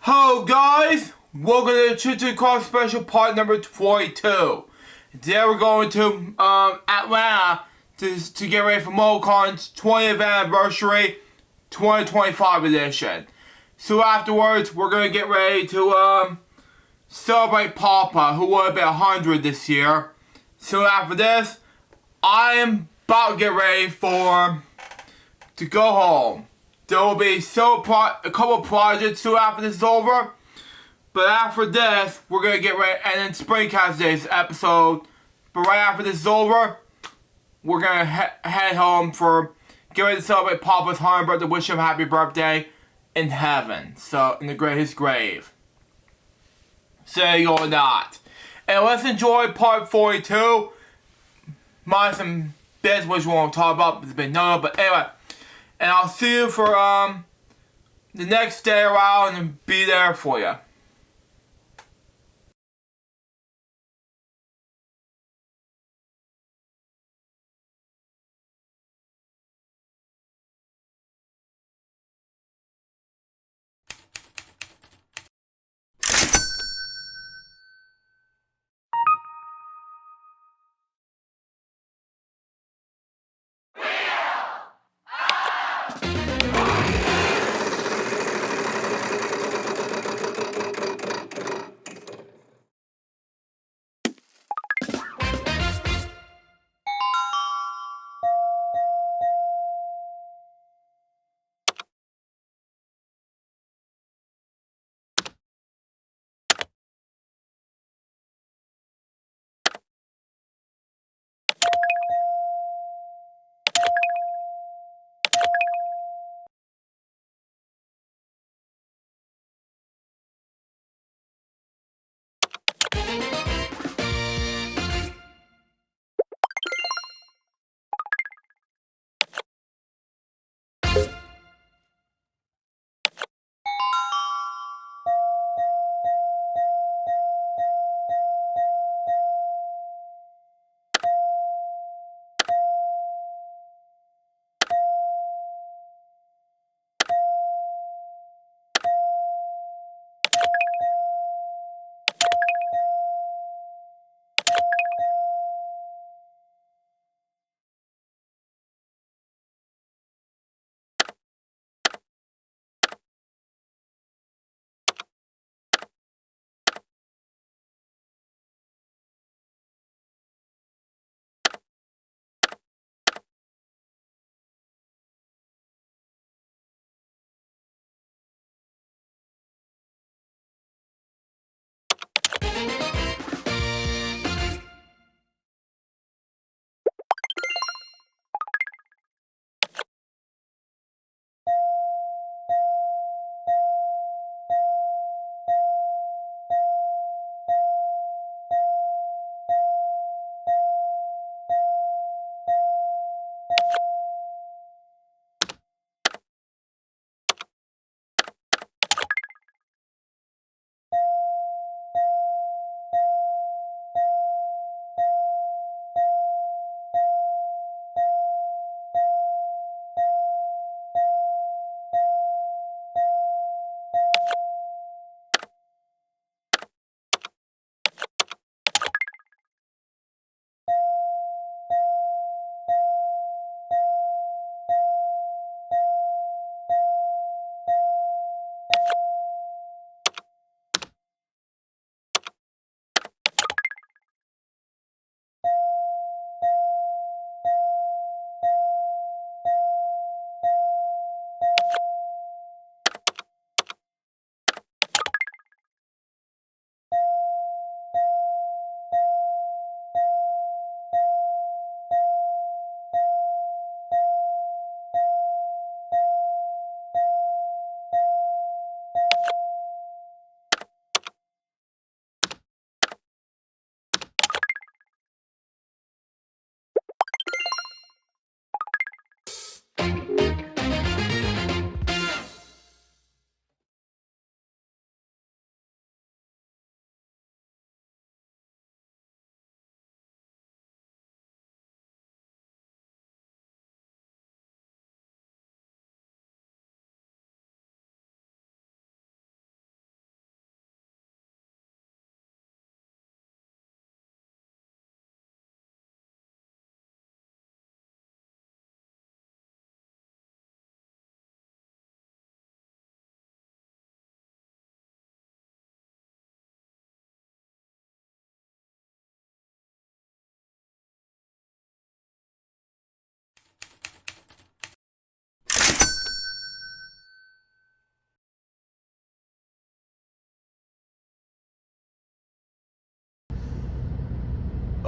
Hello guys, welcome to the Chit Chat Call Special part number 42. Today we're going to Atlanta to get ready for MomoCon's 20th anniversary 2025 edition. So afterwards, we're going to get ready to celebrate Papa, who would have been 100 this year. So after this, I am about to get ready to go home. There will be a couple projects too after this is over. But after this, we're going to get ready, and then Springcast Day's episode. But right after this is over, we're going to head home get ready to celebrate Papa's 100th birthday, wish him happy birthday in heaven. So, in his grave. Say you or not. And let's enjoy part 42. Minus some bits which we won't talk about, it's been no, but anyway. And I'll see you for the next day around and be there for you.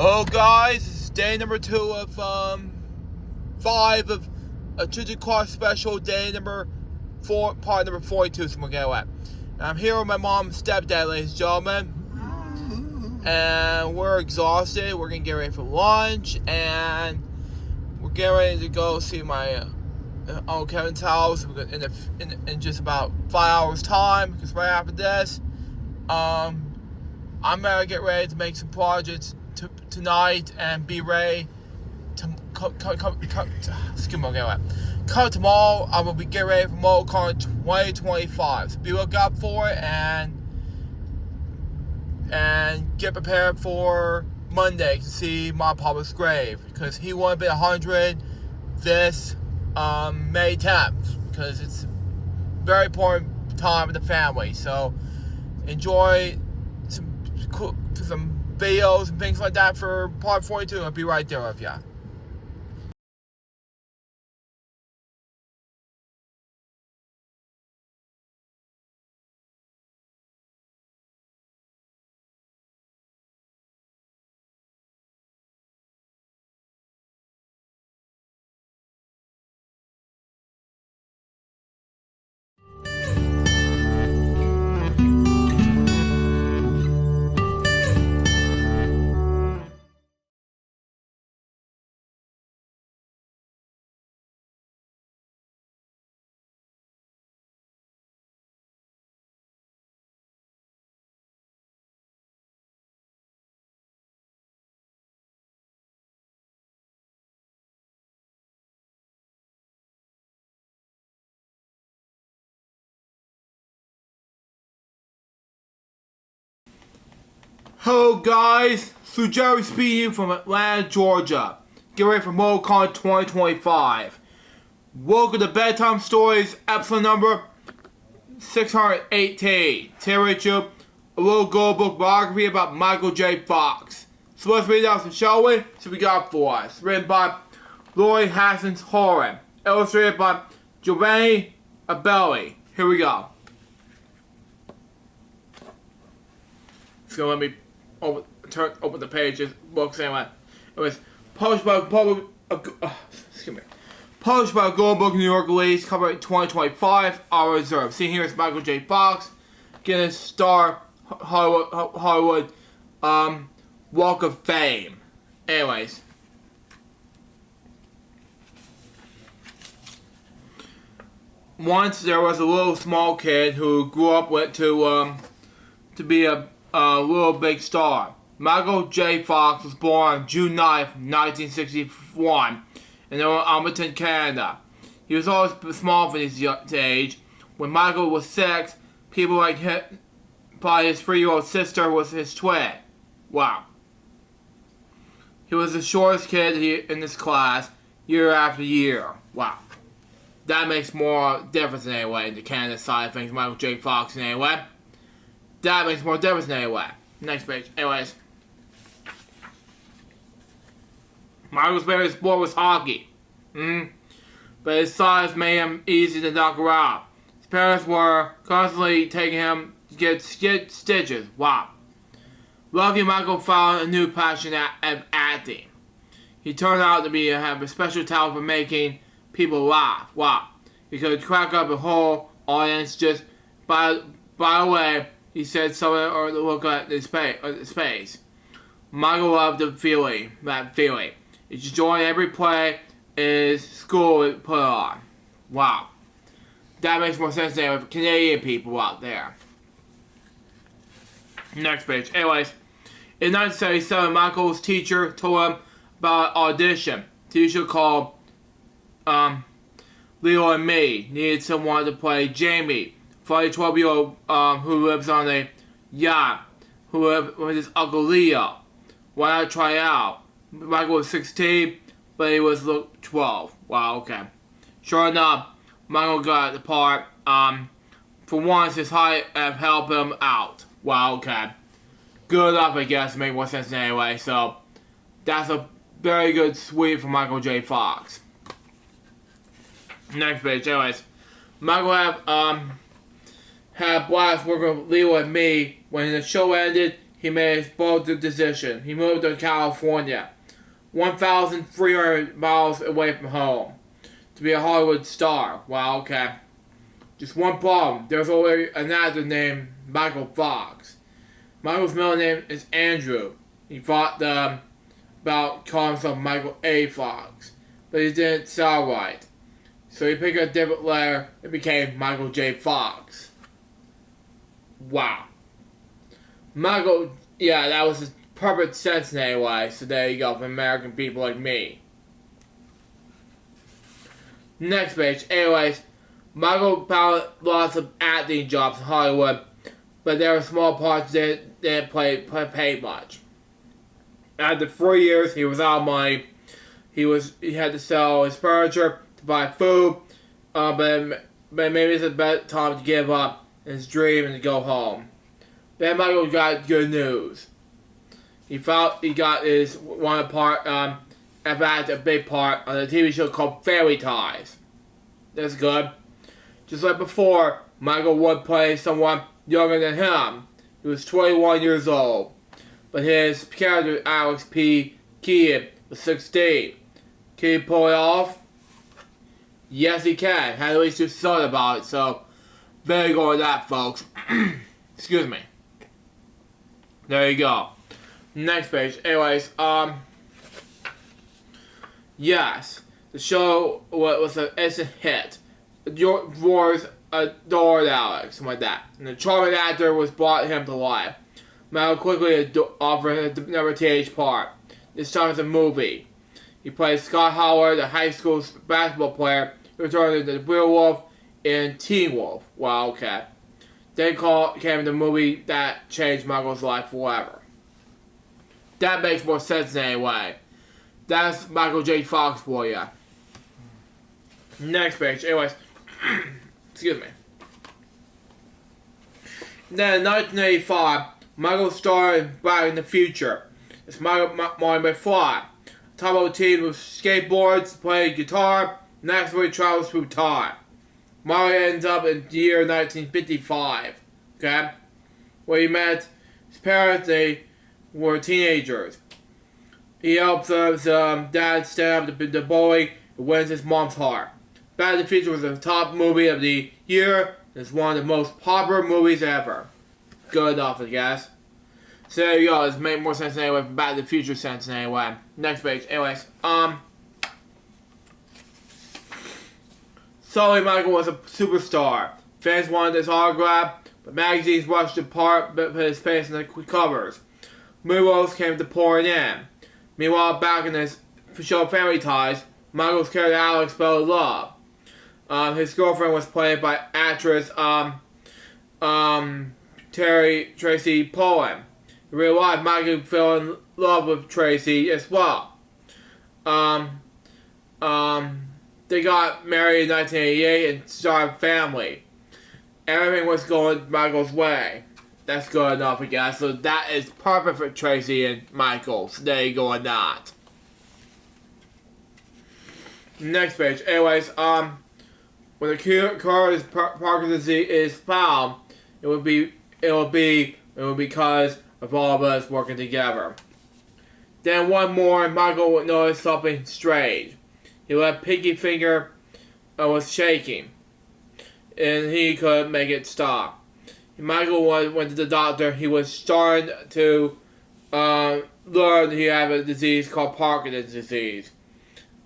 Oh guys, this is day number 2 of 5 of a Children's Car Special, day number 4, part number 42, so we'll get away. I'm here with my mom and stepdad, ladies and gentlemen. And we're exhausted. We're gonna get ready for lunch, and we're getting ready to go see my Uncle Kevin's house. We're gonna, in just about 5 hours time, because right after this, I'm gonna get ready to make some projects tonight and be ready to come tomorrow. I will be getting ready for MomoCon 2025. So be looking out for it and get prepared for Monday to see my papa's grave, because he won't be 100 this May 10th, because it's a very important time in the family. So enjoy some videos and things like that for part 42. I'll be right there with ya. Hello guys, so Jerry speaking from Atlanta, Georgia. Get ready for MomoCon 2025. Welcome to Bedtime Stories, episode number 618. Today with you, a little gold book biography about Michael J. Fox. So let's read out, shall we? So we got for us. Written by Lloyd Hassens Horan. Illustrated by Giovanni Abelli. Here we go. It's gonna let me open the pages, books anyway. It was published by Gold Book New York release, copyright 2025, our reserve. See here is Michael J. Fox getting a star Hollywood Walk of Fame. Anyways. Once there was a little small kid who grew up to be a little big star. Michael J. Fox was born on June 9th, 1961 in Edmonton, Canada. He was always small for his age. When Michael was 6, people like him by his 3-year-old sister was his twin. Wow. He was the shortest kid in this class year after year. Wow. That makes more difference anyway in the Canada side of things. Michael J. Fox anyway. That makes more difference anyway. Next page. Anyways. Michael's favorite sport was hockey. But his size made him easy to knock around. His parents were constantly taking him to get stitches. Wow. Lucky Michael found a new passion at acting. He turned out to have a special talent for making people laugh. Wow. He could crack up a whole audience just by the way he said something or look at his face. Michael loved that feeling. He joined every play his school would put on. Wow. That makes more sense than with Canadian people out there. Next page. Anyways, in 1977, Michael's teacher told him about an audition. Teacher called Leo and me needed someone to play Jamie, funny 12-year-old who lives on a yacht, who lives with his Uncle Leo. Why not try out? Michael was 16, but he was 12. Wow, okay. Sure enough, Michael got the part. For once, his height helped him out. Wow, okay. Good enough, I guess, to make more sense anyway. So, that's a very good sweep for Michael J. Fox. Next page, anyways. Michael had blast working with Leo and me. When the show ended, he made his bold decision. He moved to California, 1,300 miles away from home, to be a Hollywood star. Wow, okay. Just one problem. There's already an actor named Michael Fox. Michael's middle name is Andrew. He thought about calling himself Michael A. Fox, but he didn't sound right. So he picked a different letter and became Michael J. Fox. Wow. Michael, yeah, that was his perfect sense anyway, so there you go, for American people like me. Next page. Anyways, Michael found lots of acting jobs in Hollywood, but there were small parts that didn't pay much. After 4 years, he was out of money. He had to sell his furniture to buy food, but maybe it's a better time to give up his dream and to go home. Then Michael got good news. He got his one part, in fact, a big part on a TV show called Family Ties. That's good. Just like before, Michael would play someone younger than him. He was 21 years old, but his character, Alex P. Keaton, was 16. Can he pull it off? Yes, he can. Had at least just thought about it, so there you go with that, folks. Excuse me. There you go. Next page. Anyways, yes, the show was an instant hit. The viewers adored Alex, something like that. And the charming actor was brought him to life. Michael quickly offered another teenage part. This time it's a movie. He played Scott Howard, a high school basketball player who returned to the Werewolf in Teen Wolf. Wow, okay. Then came the movie that changed Michael's life forever. That makes more sense anyway. That's Michael J. Fox for you. Next page. Anyways, excuse me. Then in 1985, Michael starred Back in the Future. It's Michael McFly. Top of the team with skateboards, playing guitar, and actually travels through time. Michael ends up in the year 1955. Okay? Where he met his parents. They were teenagers. He helps his dad stand up the boy who wins his mom's heart. Back in the Future was the top movie of the year. It's one of the most popular movies ever. Good enough, I guess. So there you go. It's made more sense anyway. Back to the Future sense anyway. Next page. Anyways, Sully Michael was a superstar. Fans wanted his autograph, but magazines rushed to put his face in the covers. Movie came to pouring in. Meanwhile, back in his show Family Ties, Michael's character Alex fell in love. His girlfriend was played by actress Tracy Pollan. In real life, Michael fell in love with Tracy as well. They got married in 1988 and started a family. Everything was going Michael's way. That's good enough, I guess. So that is perfect for Tracy and Michael. So there you go on that. Next page. Anyways, when the cure is Parkinson's disease is found, it will be because of all of us working together. Then one more, Michael would notice something strange. He left pinky finger was shaking, and he couldn't make it stop. Michael went to the doctor. He was starting to learn he had a disease called Parkinson's disease.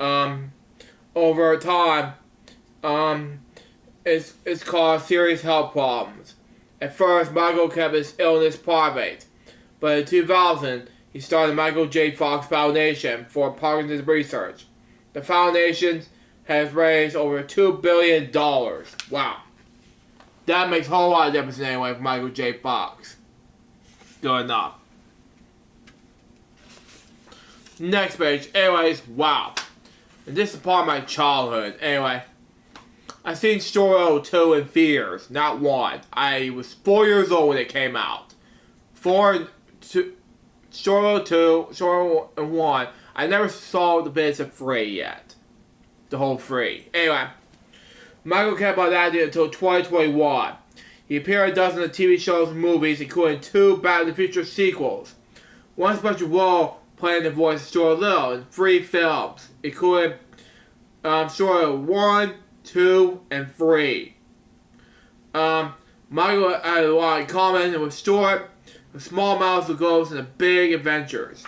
Over time, it's caused serious health problems. At first, Michael kept his illness private, but in 2000, he started the Michael J. Fox Foundation for Parkinson's research. The foundation has raised over $2 billion. Wow. That makes a whole lot of difference anyway for Michael J. Fox. Good enough. Next page. Anyways, wow. And this is part of my childhood. Anyway, I seen Story 2 in theaters, not 1. I was 4 years old when it came out. Story 2, Story 1. I never saw the bits of 3 yet. The whole 3. Anyway, Michael kept on that idea until 2021. He appeared in dozens of TV shows and movies, including 2 Back to the Future sequels. One special role playing the voice of Stuart Little in 3 films, including Stuart 1, 2, and 3. Michael had a lot in common with Stuart, with small mouths of goals and the big adventures.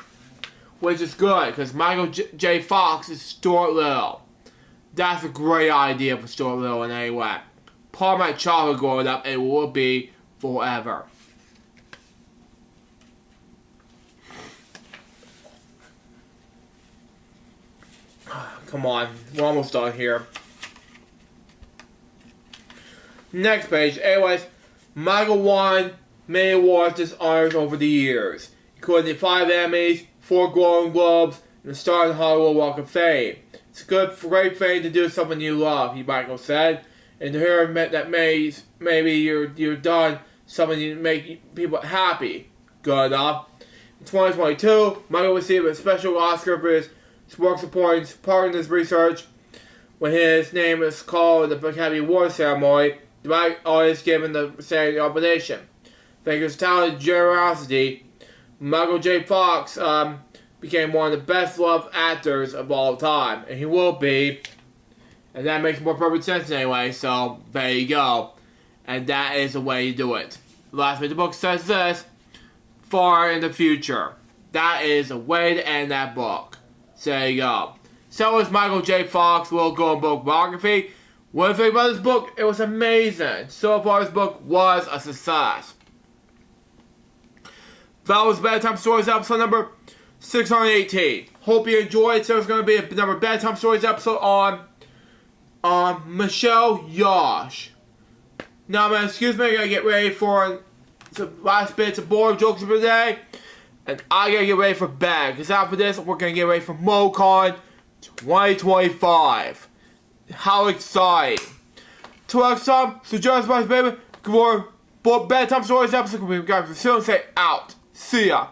Which is good, because Michael J. Fox is Stuart Little. That's a great idea for Stuart Little in any way. Part of my childhood growing up, it will be forever. Come on, we're almost done here. Next page. Anyways, Michael won many awards and honors over the years, including 5 Emmys, 4 Golden Globes, and the Star in Hollywood Walk of Fame. It's a great thing to do something you love, Michael said, and to hear that maybe you're done something to make people happy. Good enough. In 2022, Michael received a special Oscar for his work supporting Parkinson's research. When his name is called at the Academy Awards ceremony, the Black artist given the same nomination. Thanks to his talent and generosity, Michael J. Fox became one of the best loved actors of all time, and he will be, and that makes more perfect sense anyway, so there you go, and that is the way you do it. The last bit of the book says this: far in the future. That is a way to end that book. So there you go. So is Michael J. Fox Will Go book biography. What do you think about this book? It was amazing. So far this book was a success. That was Bedtime Stories episode number 618. Hope you enjoyed. So there's going to be another Bedtime Stories episode on Michelle Yosh. Now, man, excuse me, I gotta get ready for the last bits of boring jokes of the day. And I gotta get ready for bed. Because after this, we're gonna get ready for MomoCon 2025. How exciting. Till next time, so just my baby. Good morning. Bedtime Stories episode. We're gonna soon say out. See ya.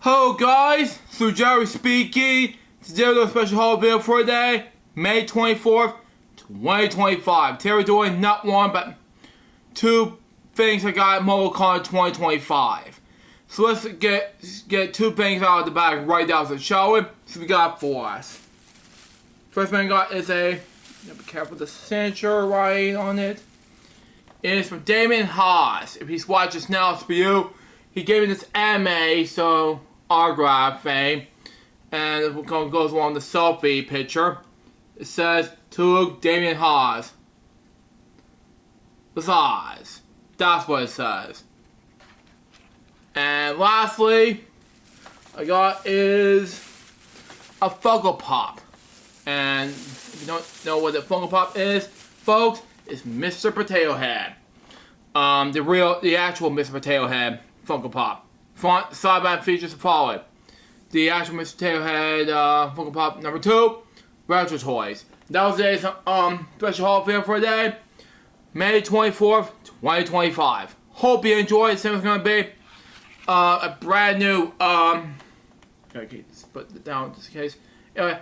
Hello guys, thru Jerry speaking. Today we're doing a special haul video for today, May 24th, 2025. Today we're doing not one, but two things I got at MomoCon 2025. So let's get two things out of the bag right now, so shall we? So we got for us. First thing I got is be careful with the signature right on it. It is from Damien Haas. If he's watching this now, it's for you. He gave me this anime, so autograph thing, and it goes along the selfie picture. It says, to Damien Haas. Besides, that's what it says. And lastly, I got is a Funko Pop. And if you don't know what the Funko Pop is, folks, it's Mr. Potato Head. The actual Mr. Potato Head Funko Pop. Front, sidebar features to follow. The actual Mr. Potato Head Funko Pop number 2, Retro Toys. That was today's special haul video for today, May 24th, 2025. Hope you enjoyed. It's going to be a brand new, okay, just put it down just in case. Anyway,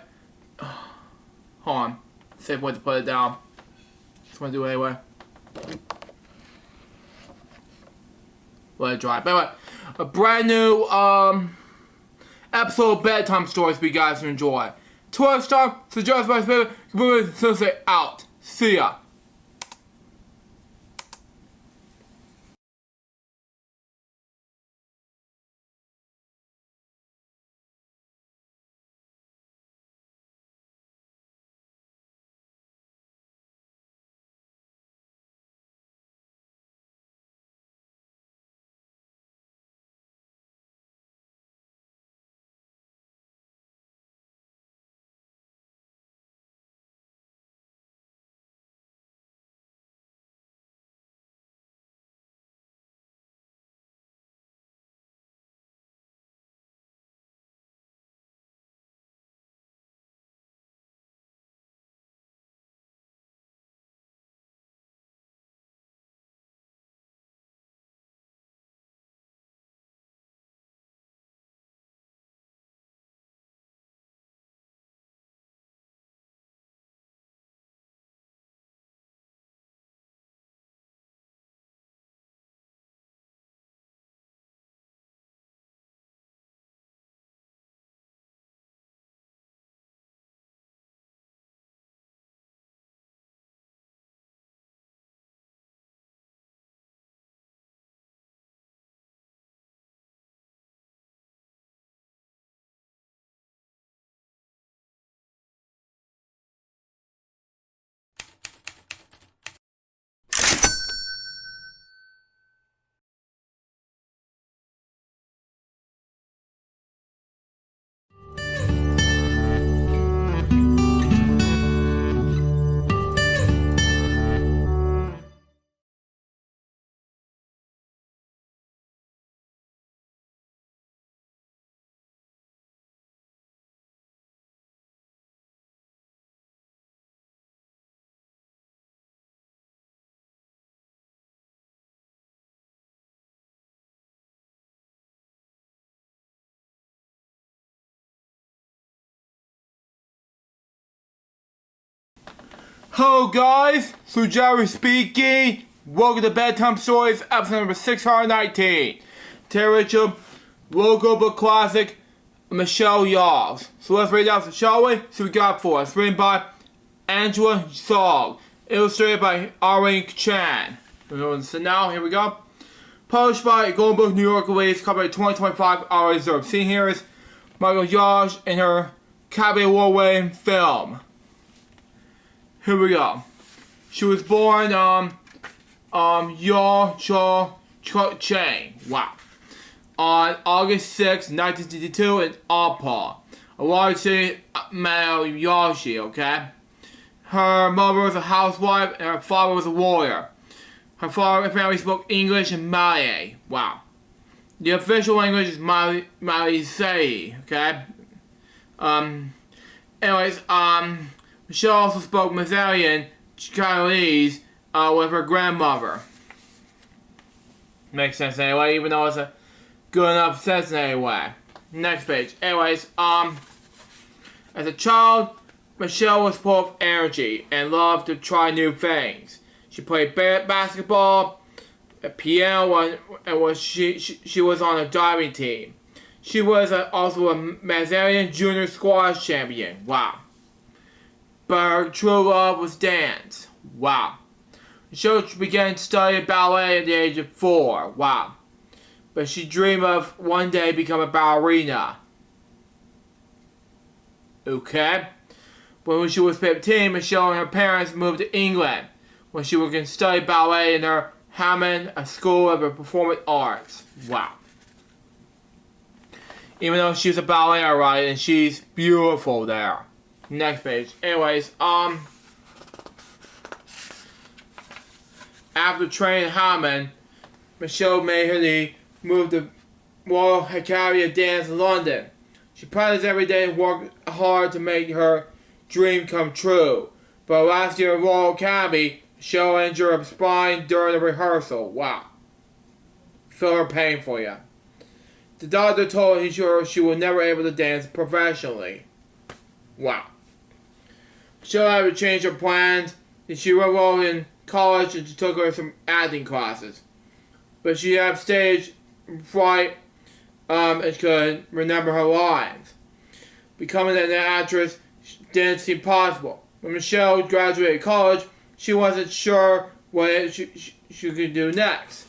hold on. Safe way to put it down. Just want to do it anyway. Let it dry. But anyway, a brand new episode of Bedtime Stories for you guys to enjoy. Toy Star, suggest my favorite, Sunset out. See ya. Hello guys, thru Jerry speaking. Welcome to Bedtime Stories, episode number 619. Terrorium, logo book classic, Michelle Yawls. So let's read out, shall we? So we got for us. Written by Angela Sog. Illustrated by Arlene Chan. So now, here we go. Published by Golden Book New York release, copyright 2025, our reserve. Seen here is Michael Yawls in her Academy Award-winning film. Here we go. She was born, Yaw Chang. Wow. On August 6, 1962 in Appa, a large city, Malayashi, okay? Her mother was a housewife and her father was a lawyer. Her father and family spoke English and Malay. Wow. The official language is Malay, okay? Anyways, Michelle also spoke Malaysian, Chinese, with her grandmother. Makes sense anyway, even though it's a good enough sense anyway. Next page. Anyways, as a child, Michelle was full of energy and loved to try new things. She played basketball, piano, and she was on a diving team. She was also a Mazarian Junior Squash champion. Wow. But her true love was dance. Wow. Michelle began to study ballet at the age of 4. Wow. But she dreamed of one day becoming a ballerina. Okay. When she was 15, Michelle and her parents moved to England when she was going to study ballet in her Hammond, a school of performing arts. Wow. Even though she's a ballerina, right, and she's beautiful there. Next page. Anyways, after training in Hammond, Michelle made her the move to Royal Academy of Dance in London. She practiced every day and worked hard to make her dream come true. But last year at Royal Academy, Michelle injured her spine during the rehearsal. Wow. Feel her pain for you. The doctor told her she was never able to dance professionally. Wow. Michelle had to change her plans, and she enrolled in college and she took her some acting classes. But she had stage fright and couldn't remember her lines. Becoming an actress didn't seem possible. When Michelle graduated college, she wasn't sure what she could do next.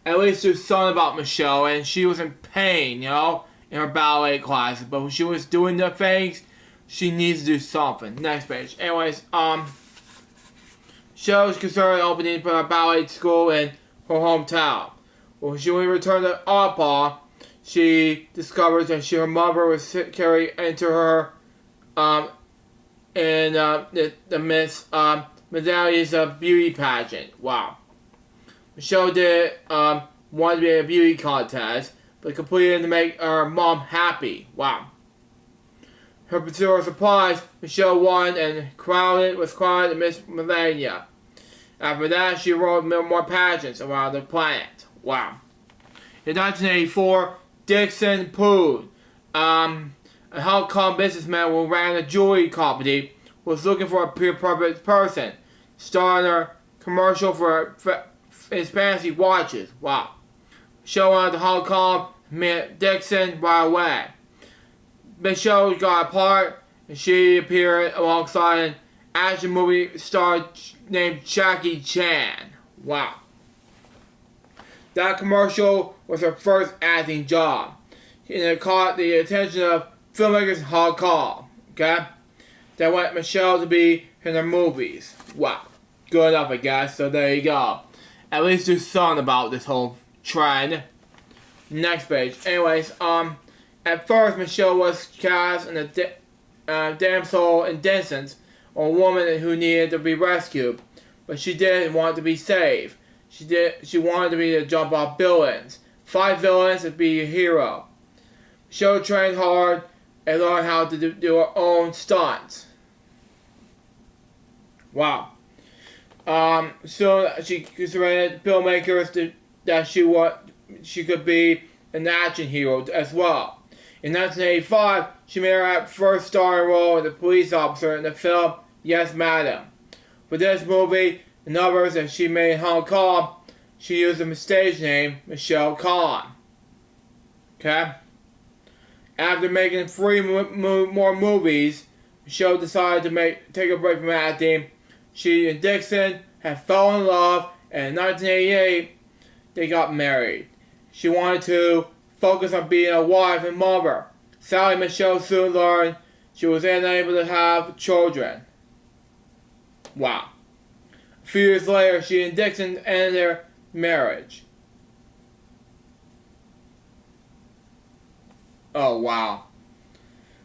At least there's something about Michelle, and she was in pain, in her ballet classes. But when she was doing the things, she needs to do something. Next page. Anyways, Michelle was considering opening for a ballet school in her hometown. When she returned to Ottawa, she discovered that her mother was carried into her in the Miss Medallions beauty pageant. Wow. Michelle did want to be in a beauty contest, but completed to make her mom happy. Wow. Her particular surprise, Michelle won and was crowned the Miss Millennia. After that, she wrote more pageants around the planet. Wow. In 1984, Dixon Poon, a Hong Kong businessman who ran a jewelry company, was looking for a perfect person, starring a commercial for his fancy watches. Wow. Michelle went to Hong Kong, met Dixon right away. Michelle got a part, and she appeared alongside an action movie star named Jackie Chan. Wow. That commercial was her first acting job, and it caught the attention of filmmakers in Hong Kong. Okay? That want Michelle to be in their movies. Wow. Good enough, I guess. So there you go. At least there's something about this whole trend. Next page. Anyways, at first Michelle was cast in a damsel in distress, or a woman who needed to be rescued, but she didn't want to be saved. She wanted to be to jump off villains. Fight villains and be a hero. Michelle trained hard and learned how to do her own stunts. Wow. So she persuaded filmmakers that she could be an action hero as well. In 1985, she made her first starring role as a police officer in the film Yes, Madam. For this movie and others that she made in Hong Kong, she used a stage name, Michelle Khan. Okay? After making 3 more movies, Michelle decided to take a break from acting. She and Dixon had fallen in love, and in 1988, they got married. She wanted to focus on being a wife and mother. Sadly, Michelle soon learned she was unable to have children. Wow. A few years later, she and Dixon ended their marriage. Oh, wow.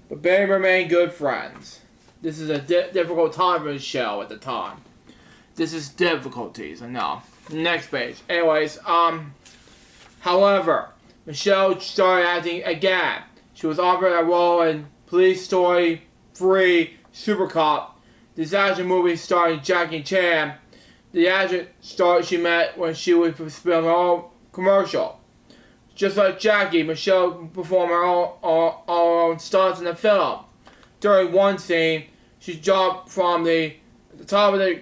But they remained good friends. This is a difficult time for Michelle at the time. This is difficulties, I know. Next page. Anyways, however, Michelle started acting again. She was offered a role in Police Story 3 Super Cop, this action movie starring Jackie Chan. The action star she met when she was filming her own commercial. Just like Jackie, Michelle performed her own stunts in the film. During one scene, she jumped from the top of the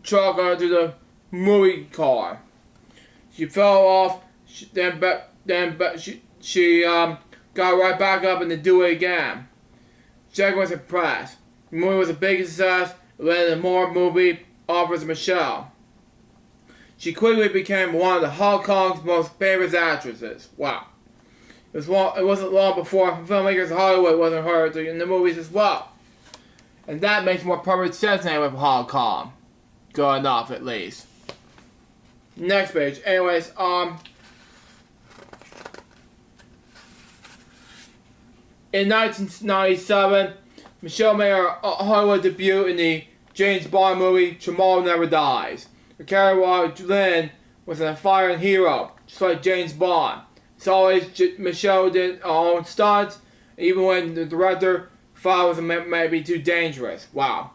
truck onto the movie car. She fell off, she got right back up and to do it again. Jackie was impressed. The movie was a big success. It led to more movie offers to Michelle. She quickly became one of the Hong Kong's most famous actresses. Wow. It wasn't long before filmmakers in Hollywood wasn't heard in the movies as well. And that makes more perfect sense now with Hong Kong. Good enough, at least. Next page. Anyways, in 1997, Michelle made her Hollywood debut in the James Bond movie Tomorrow Never Dies. Her character Lynn was an aspiring hero, just like James Bond. As always, Michelle did her own stunts, even when the director thought it was maybe too dangerous. Wow.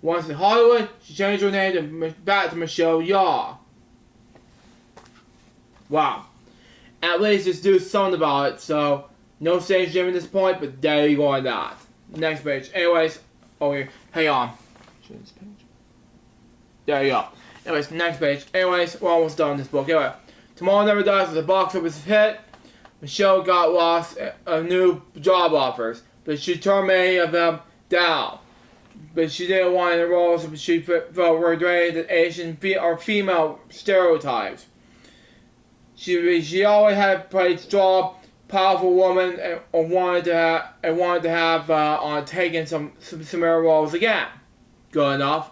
Once in Hollywood, she changed her name back to Michelle Yeoh. Wow. At least just do something about it, so no stage name at this point, but there you go on that. Next page. Anyways, here. Hang on. There you go. Anyways, next page. Anyways, we're almost done with this book. Anyway, Tomorrow Never Dies was a box office hit. Michelle got lost of new job offers, but she turned many of them down. But she didn't want any roles, but she felt betrayed that Asian or female stereotypes. She always had played strong, powerful woman and wanted to have taken some similar roles again. Good enough.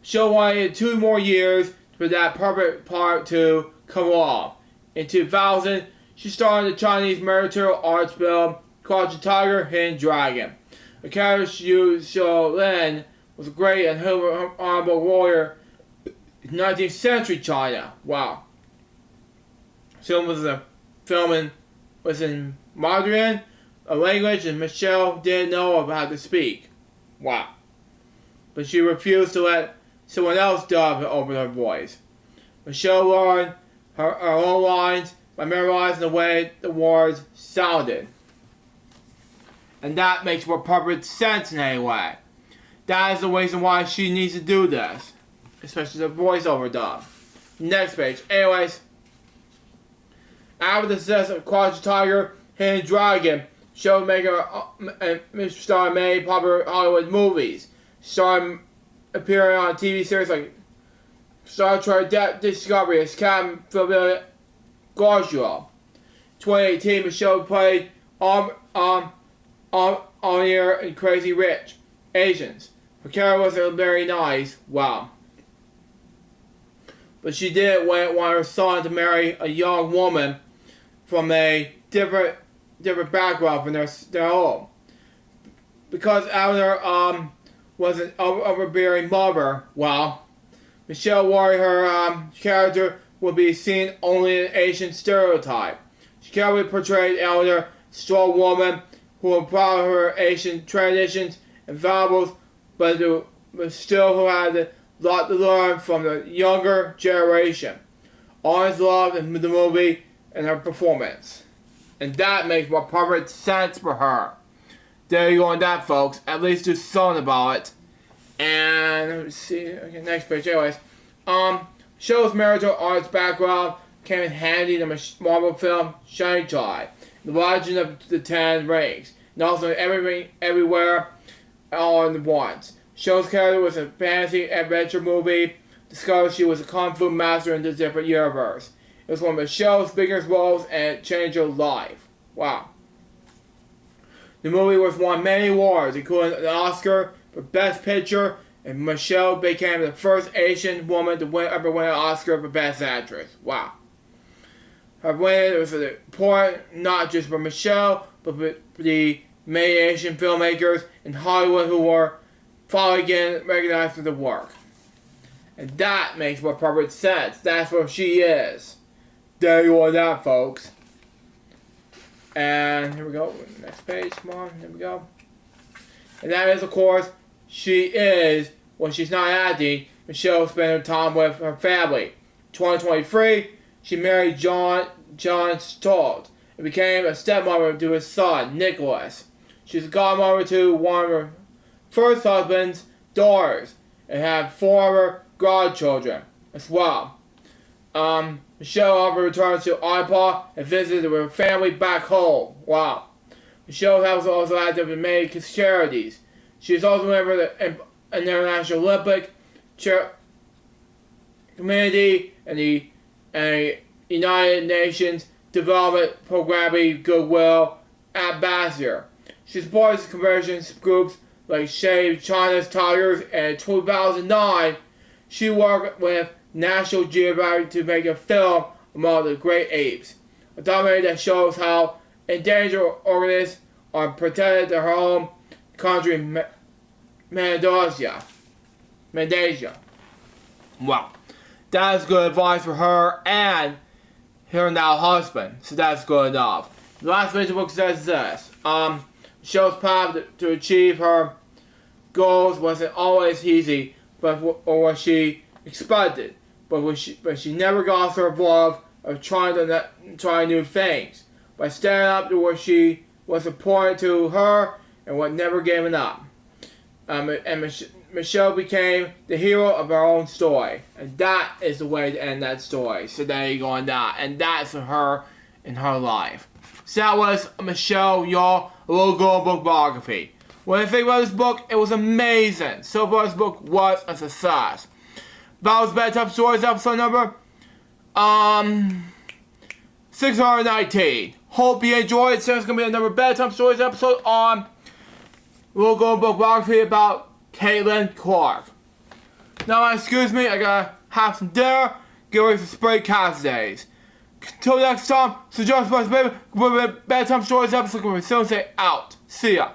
She wanted 2 more years for that perfect part to come off. In 2000, she starred in the Chinese martial arts film Crouching Tiger, Hidden Dragon. The character Xiu Lin was a great and honorable warrior in 19th century China. Wow. Film was in Mandarin, a language that Michelle didn't know how to speak. Wow. But she refused to let someone else dub over her voice. Michelle learned her own lines by memorizing the way the words sounded. And that makes more perfect sense in any way. That is the reason why she needs to do this. Especially the voiceover dub. Next page. Anyways, after the success of Crouching Tiger, Hidden Dragon, show maker star many popular Hollywood movies. Starring appearing on TV series like Star Trek Discovery as Captain Phil Gargiulo. 2018, Michelle played on here in Crazy Rich Asians. Her character wasn't very nice. Wow. But she did want her son to marry a young woman from a different background from their own. Because Eleanor was an overbearing mother. Wow. Michelle worried her character would be seen only in an Asian stereotype. She carefully portrayed Eleanor, a strong woman who was proud of her Asian traditions and values, but still who had a lot to learn from the younger generation. Always loved in the movie and her performance. And that makes more perfect sense for her. There you go on that, folks. At least do something about it. And let me see. Okay, next page. Anyways, show's martial arts background came in handy in the Marvel film Shang-Chi, The Legend of the Ten Rings, and also everywhere all at once. Show's character was a fantasy adventure movie. Discovered she was a kung fu master in the different universe. It was one of Michelle's biggest roles and it changed her life. Wow. The movie was won many awards, including an Oscar for Best Picture, and Michelle became the first Asian woman to ever win an Oscar for Best Actress. Wow. Her win was important not just for Michelle, but for the many Asian filmmakers in Hollywood who were finally getting recognized for the work. And that makes more perfect sense. That's what she is. There you are that, folks. And here we go. Next page. Come on. Here we go. And that is, of course, she is, when she's not acting, Michelle spends her time with her family. 2023, she married John John Stolt and became a stepmother to his son, Nicholas. She's a godmother to one of her first husband's daughters and had 4 other godchildren as well. Michelle Harper returns to Idaho and visits her family back home. Wow. Michelle has also active in many charities. She is also a member of the International Olympic Committee and the United Nations Development Programming Goodwill Ambassador. She supports conversion groups like Save China's Tigers, and in 2009, she worked with National Geographic to make a film about the great apes, a documentary that shows how endangered organisms are protected in her home country, Malaysia. Well, that is good advice for her and her now husband, so that's good enough. The last page of the book says this. Michelle's path to achieve her goals wasn't always easy, or what she expected. But she never got her love of trying new things. By standing up to what she was important to her and what never gave up. Michelle became the hero of her own story. And that is the way to end that story. So there you go on that. And that's for her in her life. So that was Michelle, y'all, a little girl book biography. What did I think about this book? It was amazing. So far, this book was a success. Bow's Bedtime Stories episode number 619. Hope you enjoyed. So there's going to be another Bedtime Stories episode on Little Girl Book Biography about Caitlin Clark. Now, excuse me, I gotta have some dinner, get ready for Spray Cast Days. Till next time, so just my baby, Bedtime Stories episode will soon say out. See ya.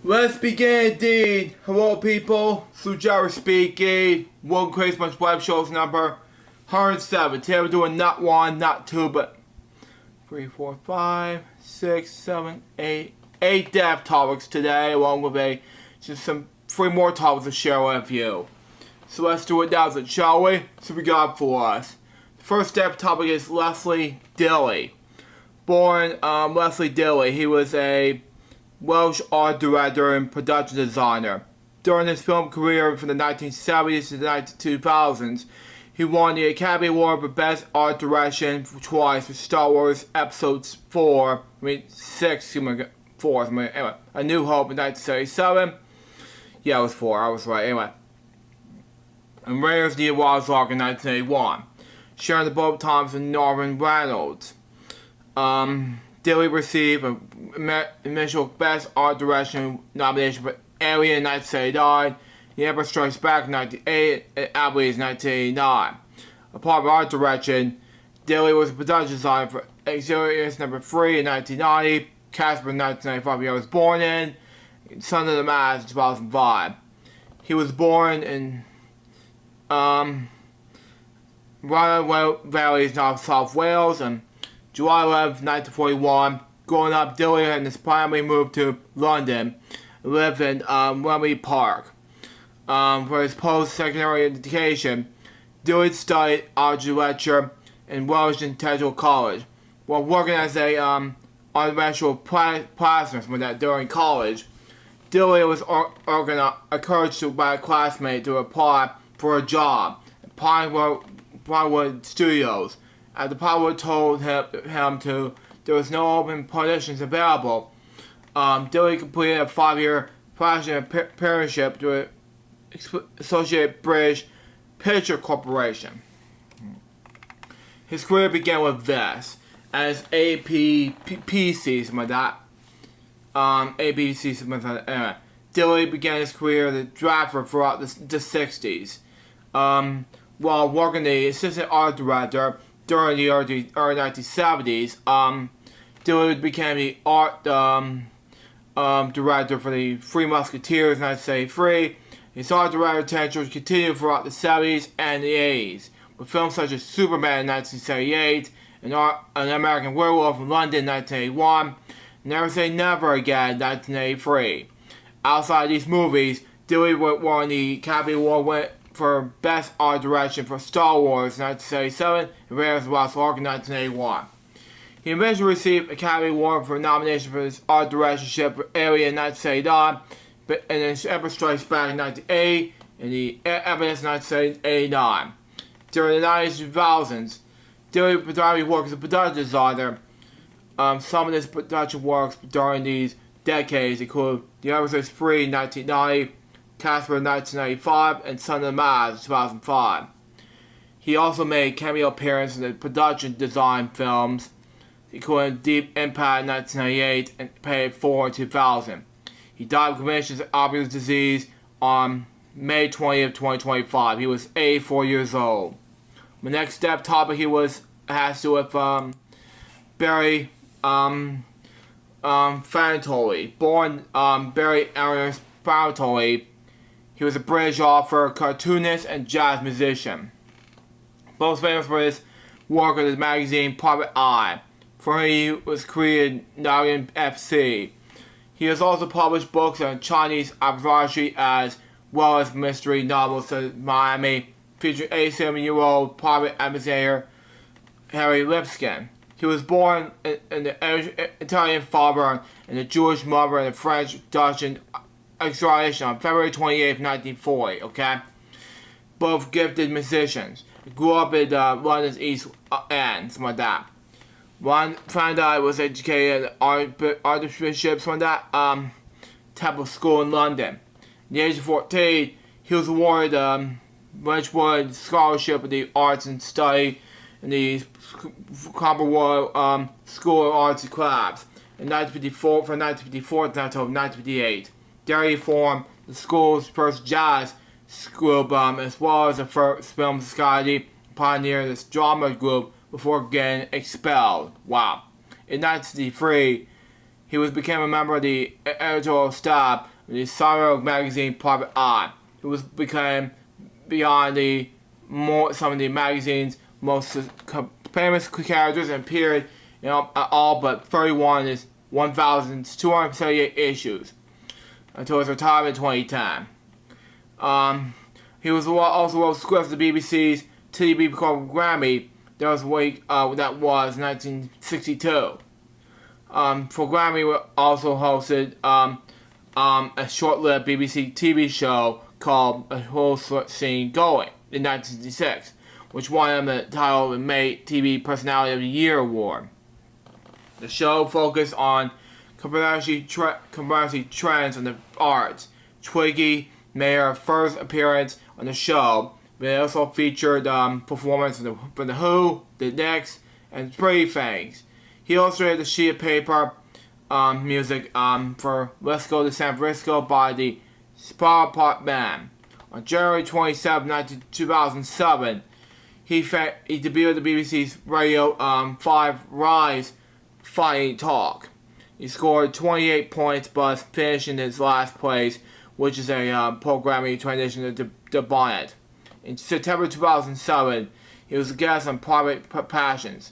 Let's begin indeed. Hello people, thru speaking. Welcome to Crazy Bunch Web Shows number 107. Today we're doing not one, not two, but 3, 4, 5, 6, 7, 8 dev topics today, along with just 3 more topics to share with you. So let's do it now, shall we? So we got for us. The first dev topic is Leslie Dilley. Born Leslie Dilley, he was a Welsh art director and production designer. During his film career from the 1970s to the 2000s, he won the Academy Award for Best Art Direction twice for Star Wars Episode 6, anyway, A New Hope in 1977. Yeah, it was 4, I was right, anyway. And Raiders of the Lost Ark in 1981. Sharing the both times with Norman Reynolds. Dilley received an initial Best Art Direction nomination for Alien in 1979, The Empire Strikes Back in 1988, and Applebee's in 1989. Apart from art direction, Dilley was a production designer for Exodus No. 3 in 1990, Casper in 1995, he was born in, Son of the Mask in 2005. He was born in Rhondda Valley, South Wales, and July 11, 1941. Growing up, Dilley and his family moved to London and lived in Wembley Park. For his post-secondary education, Dilley studied architecture in Welsh Technical College. While working as a architectural plastersmith during college, Dilley was encouraged by a classmate to apply for a job at Pinewood Studios. As the Pinewood told him there was no open positions available, Dilley completed a 5-year apprenticeship to Associated British Picture Corporation. His career began with this, as APPC, something like that. APC, something like that. Anyway, Dilley began his career as a drafter throughout the 60s. While working the assistant art director during the early 1970s, Dilley became the art director for the Three Musketeers in 1973. His art director tenure continued throughout the 70s and the 80s, with films such as Superman in 1978, An American Werewolf in London in 1981, Never Say Never Again in 1983. Outside these movies, Dilley won the Academy Award for Best Art Direction for Star Wars in 1977 and Raiders of the Lost Ark in 1981. He eventually received Academy Award for nomination for his art directorship for Alien in 1979, and his Empire Strikes Back in 1980, and the Evidence in 1989. During the 90s and 2000s, Dilley predominantly worked as a production designer. Some of his production works during these decades include The Episode 3 in 1990, Casper in 1995, and Son of the Mask in 2005. He also made cameo appearances in production design films, including Deep Impact in 1998 and Pay 4 in 2000. He died of commissions of Alzheimer's disease on May 20th, 2025. He was 84 years old. My next step topic has to do with Barry Fantoli. Born Barry Ernest Fantoli, he was a British author, cartoonist, and jazz musician. Most famous for his work with the magazine Private Eye, for he was created Narian FC. He has also published books on Chinese astrology as well as mystery novels such as Miami, featuring 87-year-old private investigator Harry Lipskin. He was born in the Italian father and a Jewish mother and a French-Dutch extradition on February 28, 1940, okay? Both gifted musicians. He grew up in London's East End, something like that. Fandai was educated at Archbishop, something like that, Temple School in London. At the age of 14, he was awarded Wedgwood Scholarship of the Arts and Study in the Commonwealth School of Arts and Crafts in 1954, from 1954 until 1958. There he formed the school's first jazz group, as well as the first film society, pioneered this drama group before getting expelled. Wow. In 1963, he became a member of the editorial staff with the satirical magazine Private Eye. He was became beyond some of the magazine's most famous characters and appeared in all but 31 of his 1,278 issues until his retirement in 2010. He was also wrote scripts for the BBC's TV program Grammy. That was 1962. For Grammy, also hosted a short-lived BBC TV show called A Whole Scene Going in 1966, which won him the title of May TV Personality of the Year award. The show focused on contemporary trends in the arts. Twiggy made her first appearance on the show, but it also featured performances from the Who, the Knicks, and Pretty Things. He illustrated the sheet of paper music for Let's Go to San Francisco by the Spa Pot Band. On January 27, 2007, he debuted the BBC's Radio 5 Rise Fighting Talk. He scored 28 points, but finished in his last place, which is a programming transition to Bonnet. In September 2007, he was a guest on Private Passions,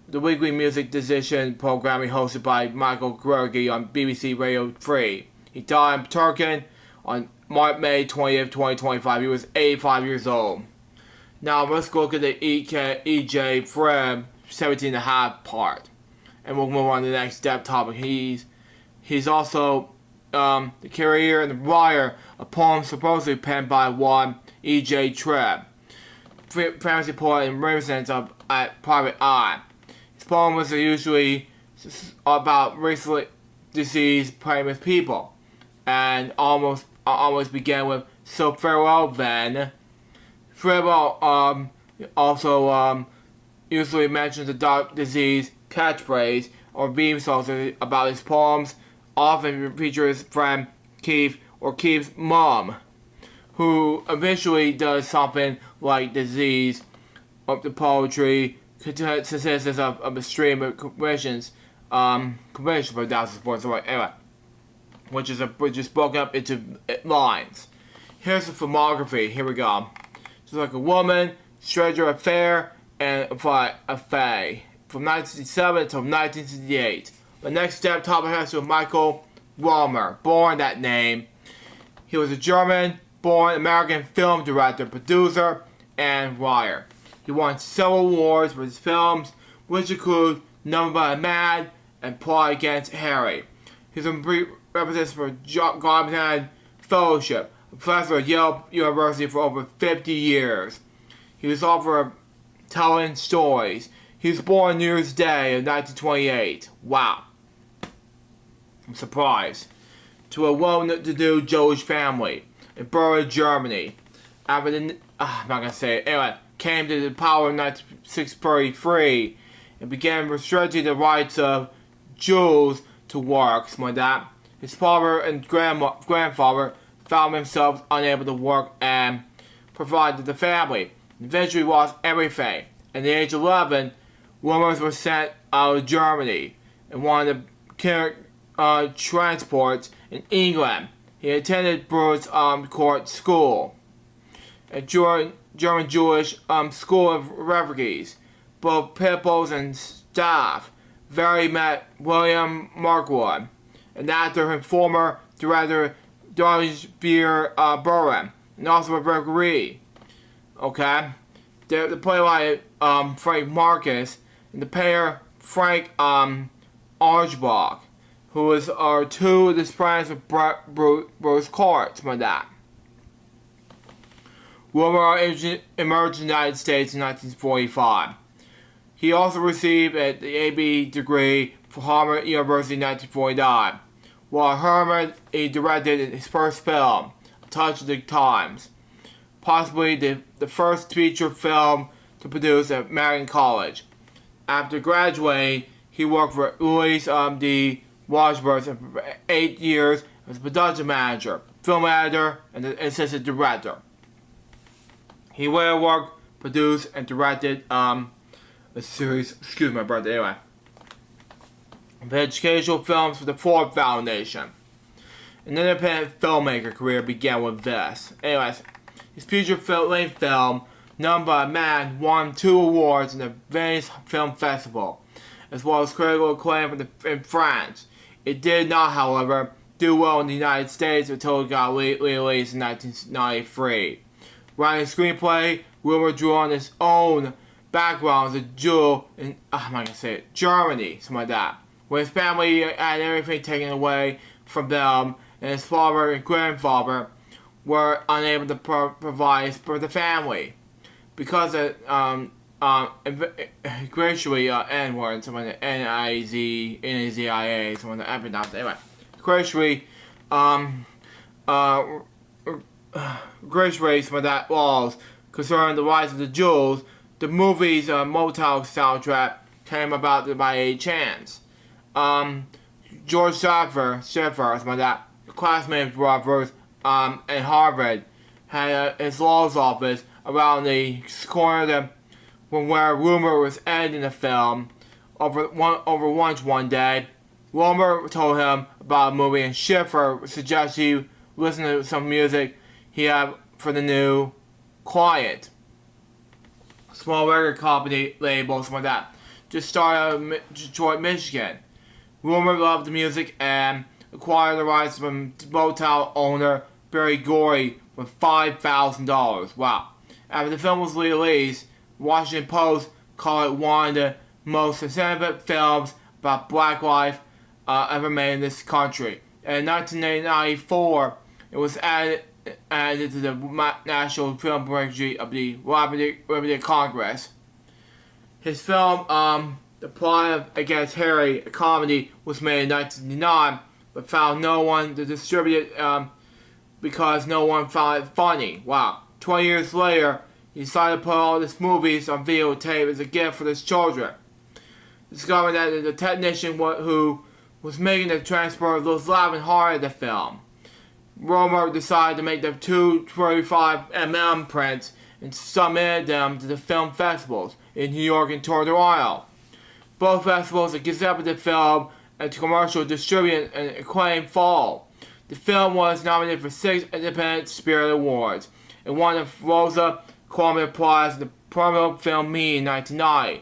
the weekly music decision programming hosted by Michael Gergi on BBC Radio 3. He died in Turkey on May 20th, 2025. He was 85 years old. Now let's look at the EJ Frem 17.5 part. And we'll move on to the next step topic. He's also the carrier and the writer of poems supposedly penned by one E.J. Treb, fantasy poet and resident at Private Eye. His poem was usually about recently deceased famous people, and almost began with "So farewell then." Treb also usually mentions the dark disease catchphrase or theme songs about his poems. Often features his friend Keith or Keith's mom, who eventually does something like disease of the poetry consists of a stream of conventions for Dallas Sports. So anyway, which is broken up into lines. Here's the filmography. Here we go. She's like a woman, stranger affair, and a fae. From 1967 until 1968. The next step topic has to do with Michael Romer, born that name. He was a German-born American film director, producer, and writer. He won several awards for his films, which include Number by a Man and Plot Against Harry. He's a representative for Godhead Fellowship, a professor at Yale University for over 50 years. He was offered telling stories. He was born New Year's Day of 1928. Wow. I'm surprised. To a well-to-do Jewish family in Berlin, Germany. After I'm not going to say it. Anyway, came to the power in 1933 and began restricting the rights of Jews to work, something like that. His father and grandfather found themselves unable to work and provide to the family. Eventually lost everything. At the age of 11, Wilmers was sent out of Germany and wanted to transports in England. He attended Bruce Court School, a German Jewish school of refugees. Both pupils and staff very met William Markwood, an actor and former director Dodge Beer Burren, and also a referee. Okay? The playwright Frank Marcus and the pair Frank Archbach, who are two of the friends of Bruce Court, something like that. Wilmer emerged in the United States in 1945. He also received the A.B. degree from Harvard University in 1949. While Herman, he directed his first film, A Touch of the Times, possibly the first feature film to produce at Marion College. After graduating, he worked for Louis D. Washburn for 8 years as a production manager, film editor, and assistant director. He later worked, produced, and directed a series, excuse my brother, anyway, of educational films for the Ford Foundation. An independent filmmaker career began with this. Anyways, his feature-length film, None But a Man, won 2 awards in the Venice Film Festival, as well as critical acclaim in France. It did not, however, do well in the United States until it got released in 1993. Writing screenplay, Wilmer drew on his own background as a Jew in, Germany, something like that, where his family had everything taken away from them, and his father and grandfather were unable to provide for the family. Because of gradually N-word, some of the N-I-Z-N-A-Z-I-A, some of the epithets, anyway. Gradually, some of that laws concerning the rights of the Jews, the movie's Motel soundtrack came about by a chance. George Schiffer, some of that, classmate of Roberts, at Harvard, had his law's office around the corner where rumor was ending the film over lunch one day. Wilmer told him about a movie, and Schiffer suggested he listen to some music he had for the new client. Small record company label, something like that. Just started in Detroit, Michigan. Wilmer loved the music and acquired the rights from motel owner Barry Gorey with $5,000. Wow. After the film was released, Washington Post called it one of the most significant films about black life ever made in this country. And in 1994, it was added to the National Film Registry of the Library of Congress. His film, The Plot Against Harry, a comedy, was made in 1999, but found no one to distribute it because no one found it funny. Wow. 20 years later, he decided to put all these movies on videotape as a gift for his children. Discovering that the technician who was making the transport was laughing hard at the film. Romer decided to make the 235mm prints and submitted them to the film festivals in New York and Toronto. Both festivals accepted the film and to commercial distribution and acclaim fall. The film was nominated for 6 Independent Spirit Awards and won the Rosa Kwame Prize at the Promo Film Meet in 1990.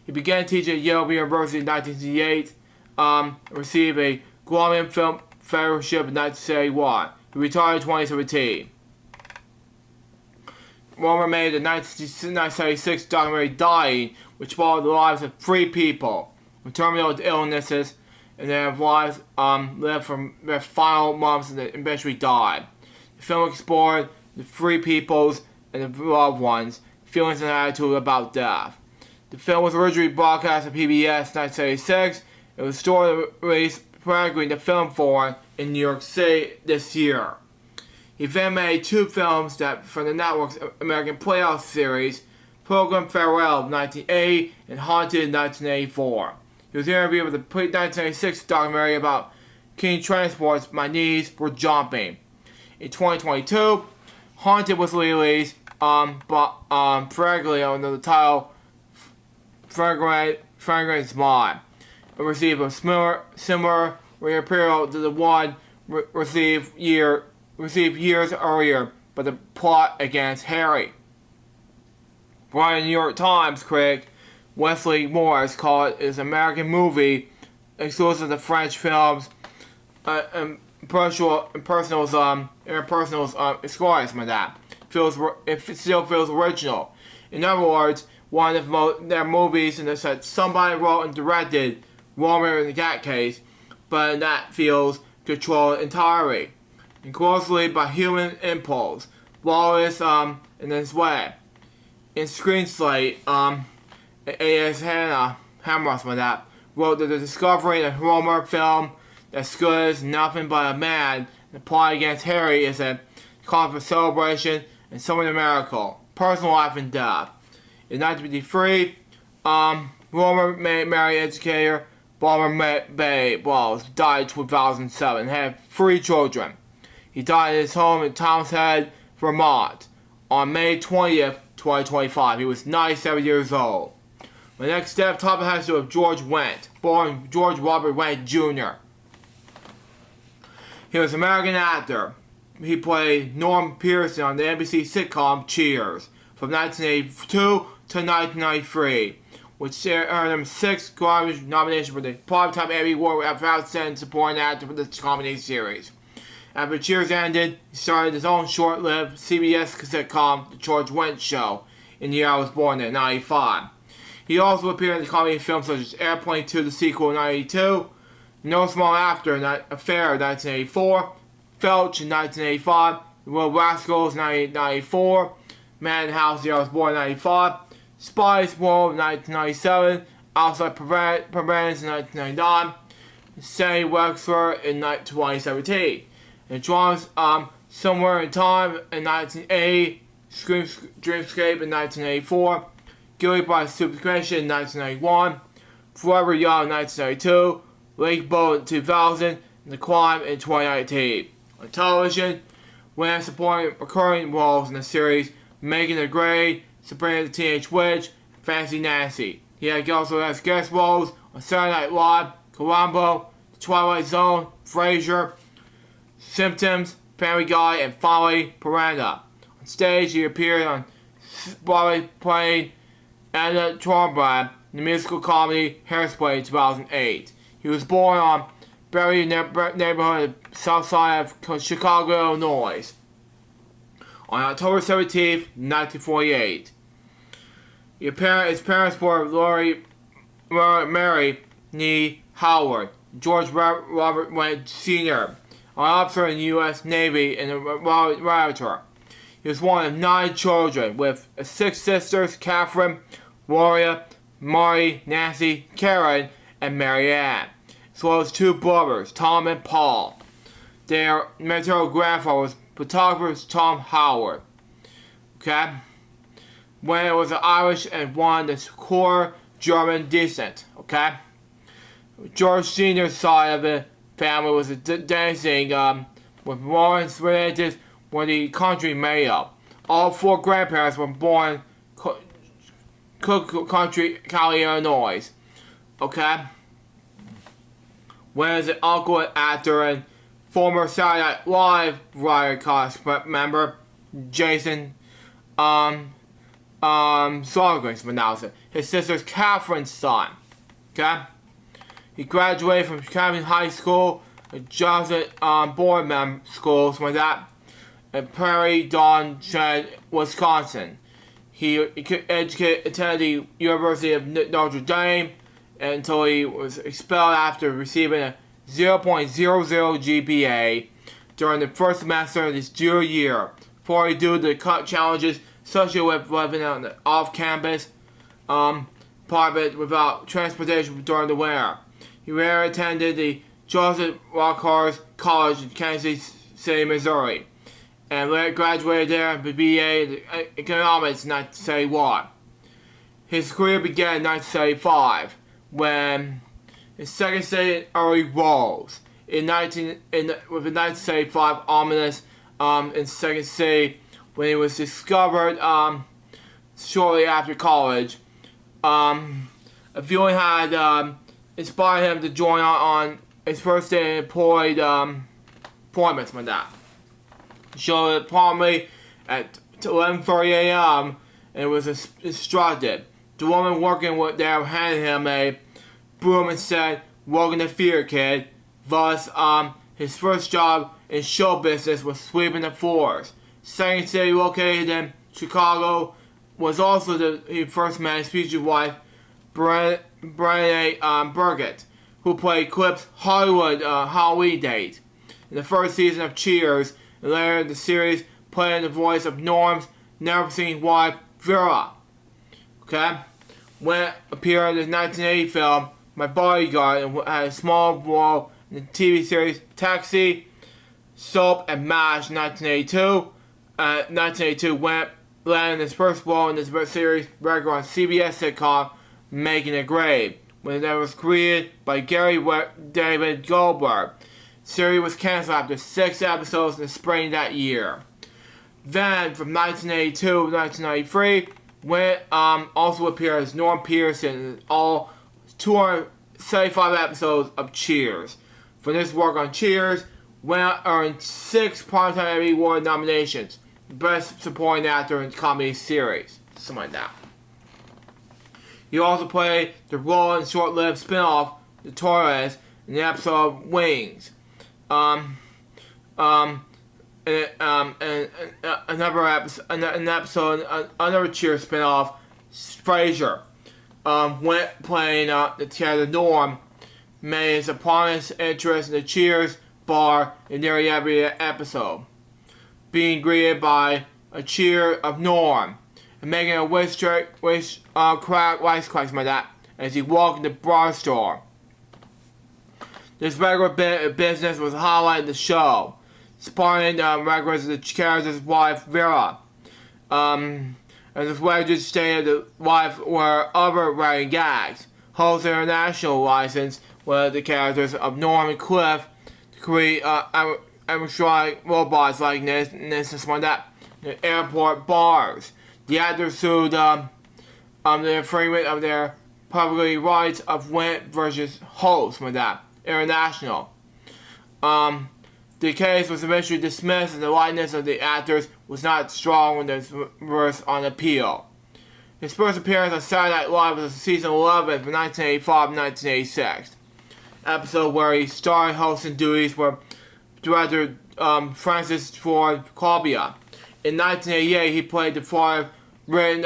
He began teaching at Yale University in 1968 and received a Guam Film Fellowship in 1971. He retired in 2017. Romer made the 1976 documentary Dying, which followed the lives of 3 people with terminal illnesses, and their lives lived from their final months and eventually died. The film explored the 3 people's and the loved ones' feelings and attitude about death. The film was originally broadcast on PBS in 1976. It was stored and released sporadically in the Film Forum in New York City this year. He then made 2 films for the network's American Playoff series, Program Farewell in 1980 and Haunted in 1984. He was interviewed with the 1996 documentary about King Transport's My Knees Were Jumping. In 2022, Haunted was released fragrantly under the title Fragrance Mod. It received a similar appeal to the one received years earlier by The Plot Against Harry. New York Times critic Wesley Morris called it his American movie exclusive to French films and personal experience with that. It still feels original. In other words, one of their movies and that somebody wrote and directed Romer in that case, but that feels controlled entirely and closely by human impulse, flawless in this way. In Screenslate, A.S. Hammer with that wrote that the discovery of the Romer film that's good as nothing but a man, The Plot Against Harry is a cause for celebration and something a miracle, personal life and death. In 1953, Romer married educator Barbara Bay Wells, died in 2007, and had 3 children. He died in his home in Townsend, Vermont, on May 20th, 2025. He was 97 years old. My next step topic has to do with George Wendt, born George Robert Wendt Jr. He was an American actor. He played Norm Pearson on the NBC sitcom Cheers from 1982 to 1993, which earned him 6 Grammy nominations for the Primetime Emmy Award for Outstanding Supporting Actor for this comedy series. After Cheers ended, he started his own short-lived CBS sitcom, The George Wendt Show, in the year I was born in 1995. He also appeared in comedy films such as Airplane 2, the sequel in 1982, No Small Affair in 1984, Felch in 1985, The Little Rascals in 1994, Man in the House, the year I was born in 1995, Spice World in 1997, Outside Providence in 1999, Sandy Wexler in 2017. And Draws Somewhere in Time in 1980, Dreamscape in 1984, Guilty by Superstition in 1991, Forever Young in 1992, Lake Boat in 2000, and The Climb in 2019. On television, when supporting recurring roles in the series Making the Grade, Sabrina the Teenage Witch, and Fancy Nancy. He also has guest roles on Saturday Night Live, Columbo, The Twilight Zone, Frasier, Symptoms, Family Guy, and finally, Piranha. On stage, he appeared on Broadway playing Anna Tornbrad in the musical comedy Hairspray in 2008. He was born on Berry neighborhood south side of Chicago, Illinois, on October 17, 1948. His parents were Mary Nee Howard, George Robert Wendt Sr., an officer in the U.S. Navy and a writer. He was one of 9 children, with 6 sisters: Catherine, Gloria, Marty, Nancy, Karen, and Mary Ann, as well as 2 brothers, Tom and Paul. Their maternal grandfather was photographer Tom Howard. Okay? When it was Irish and one of the core German descent. Okay? George Sr.'s side of the family was dancing with Lawrence relatives were the country made up. All 4 grandparents were born Cook Country, County, Illinois. Okay? Whereas an uncle, actor, and former Saturday Night Live writer cast member Jason Saunders announced it. His sister's Catherine's son. Okay? He graduated from Catholic High School, a Johnson board member schools with that, in Prairie Dawn Shed, Wisconsin. He attended the University of Notre Dame until he was expelled after receiving a 0.00 GPA during the first semester of his junior year, partly due to the challenges associated with living on the off-campus apartment without transportation during the winter. He later attended the Joseph Rockhurst College in Kansas City, Missouri, and later graduated there with a BA in Economics in 1971. His career began in 1975 when his second stage early roles with the 1975 Ominous in Second City, when he was discovered shortly after college. A feeling had inspired him to join on his first day employed appointments with that. He showed up promptly at 11:30 a.m. and was instructed. The woman working there handed him a broom and said, "Welcome to fear, kid." Thus, his first job in show business was sweeping the floors. Second City, located in Chicago, was also he first met his future wife, Brené Burgett, who played Clip's Hollywood Halloween date in the first season of Cheers, and later in the series playing the voice of Norm's never-seen wife, Vera. Okay? When appeared in the 1980 film My Bodyguard, and had a small role in the TV series Taxi, Soap, and MASH in 1982. 1982 landed his first role in this series regular on CBS sitcom Making a Grade, when it was created by Gary David Goldberg. The series was canceled after 6 episodes in the spring that year. Then, from 1982 to 1993, Wendt also appeared as Norm Pearson in all 275 episodes of Cheers. For this work on Cheers, earned 6 Primetime Emmy Award nominations. Best Supporting Actor in Comedy Series. Something like that. He also played the role in short-lived spin-off The Tortoise in the episode of Wings. And another Cheers spin-off, Frasier. Went playing the character Norm, made his prominent interest in the Cheers bar in nearly every episode, being greeted by a cheer of Norm and making a wisecracks like that as he walked in the bar store. This regular bit of business was highlighted in the show, sparring regulars of the character's wife Vera. And this wedges stated the wife were other writing gags. Holds international license with the characters of Norm and Cliff to create animatronic robots like this and like that in airport bars. The actors sued the infringement of their publicly rights of Went versus Host like that International. The case was eventually dismissed and the likeness of the actors was not strong when this was on appeal. His first appearance on Saturday Night Live was season 11 from 1985 and 1986. Episode where he starred hosting duties were director Francis Ford Coppola. In 1988, he played the father written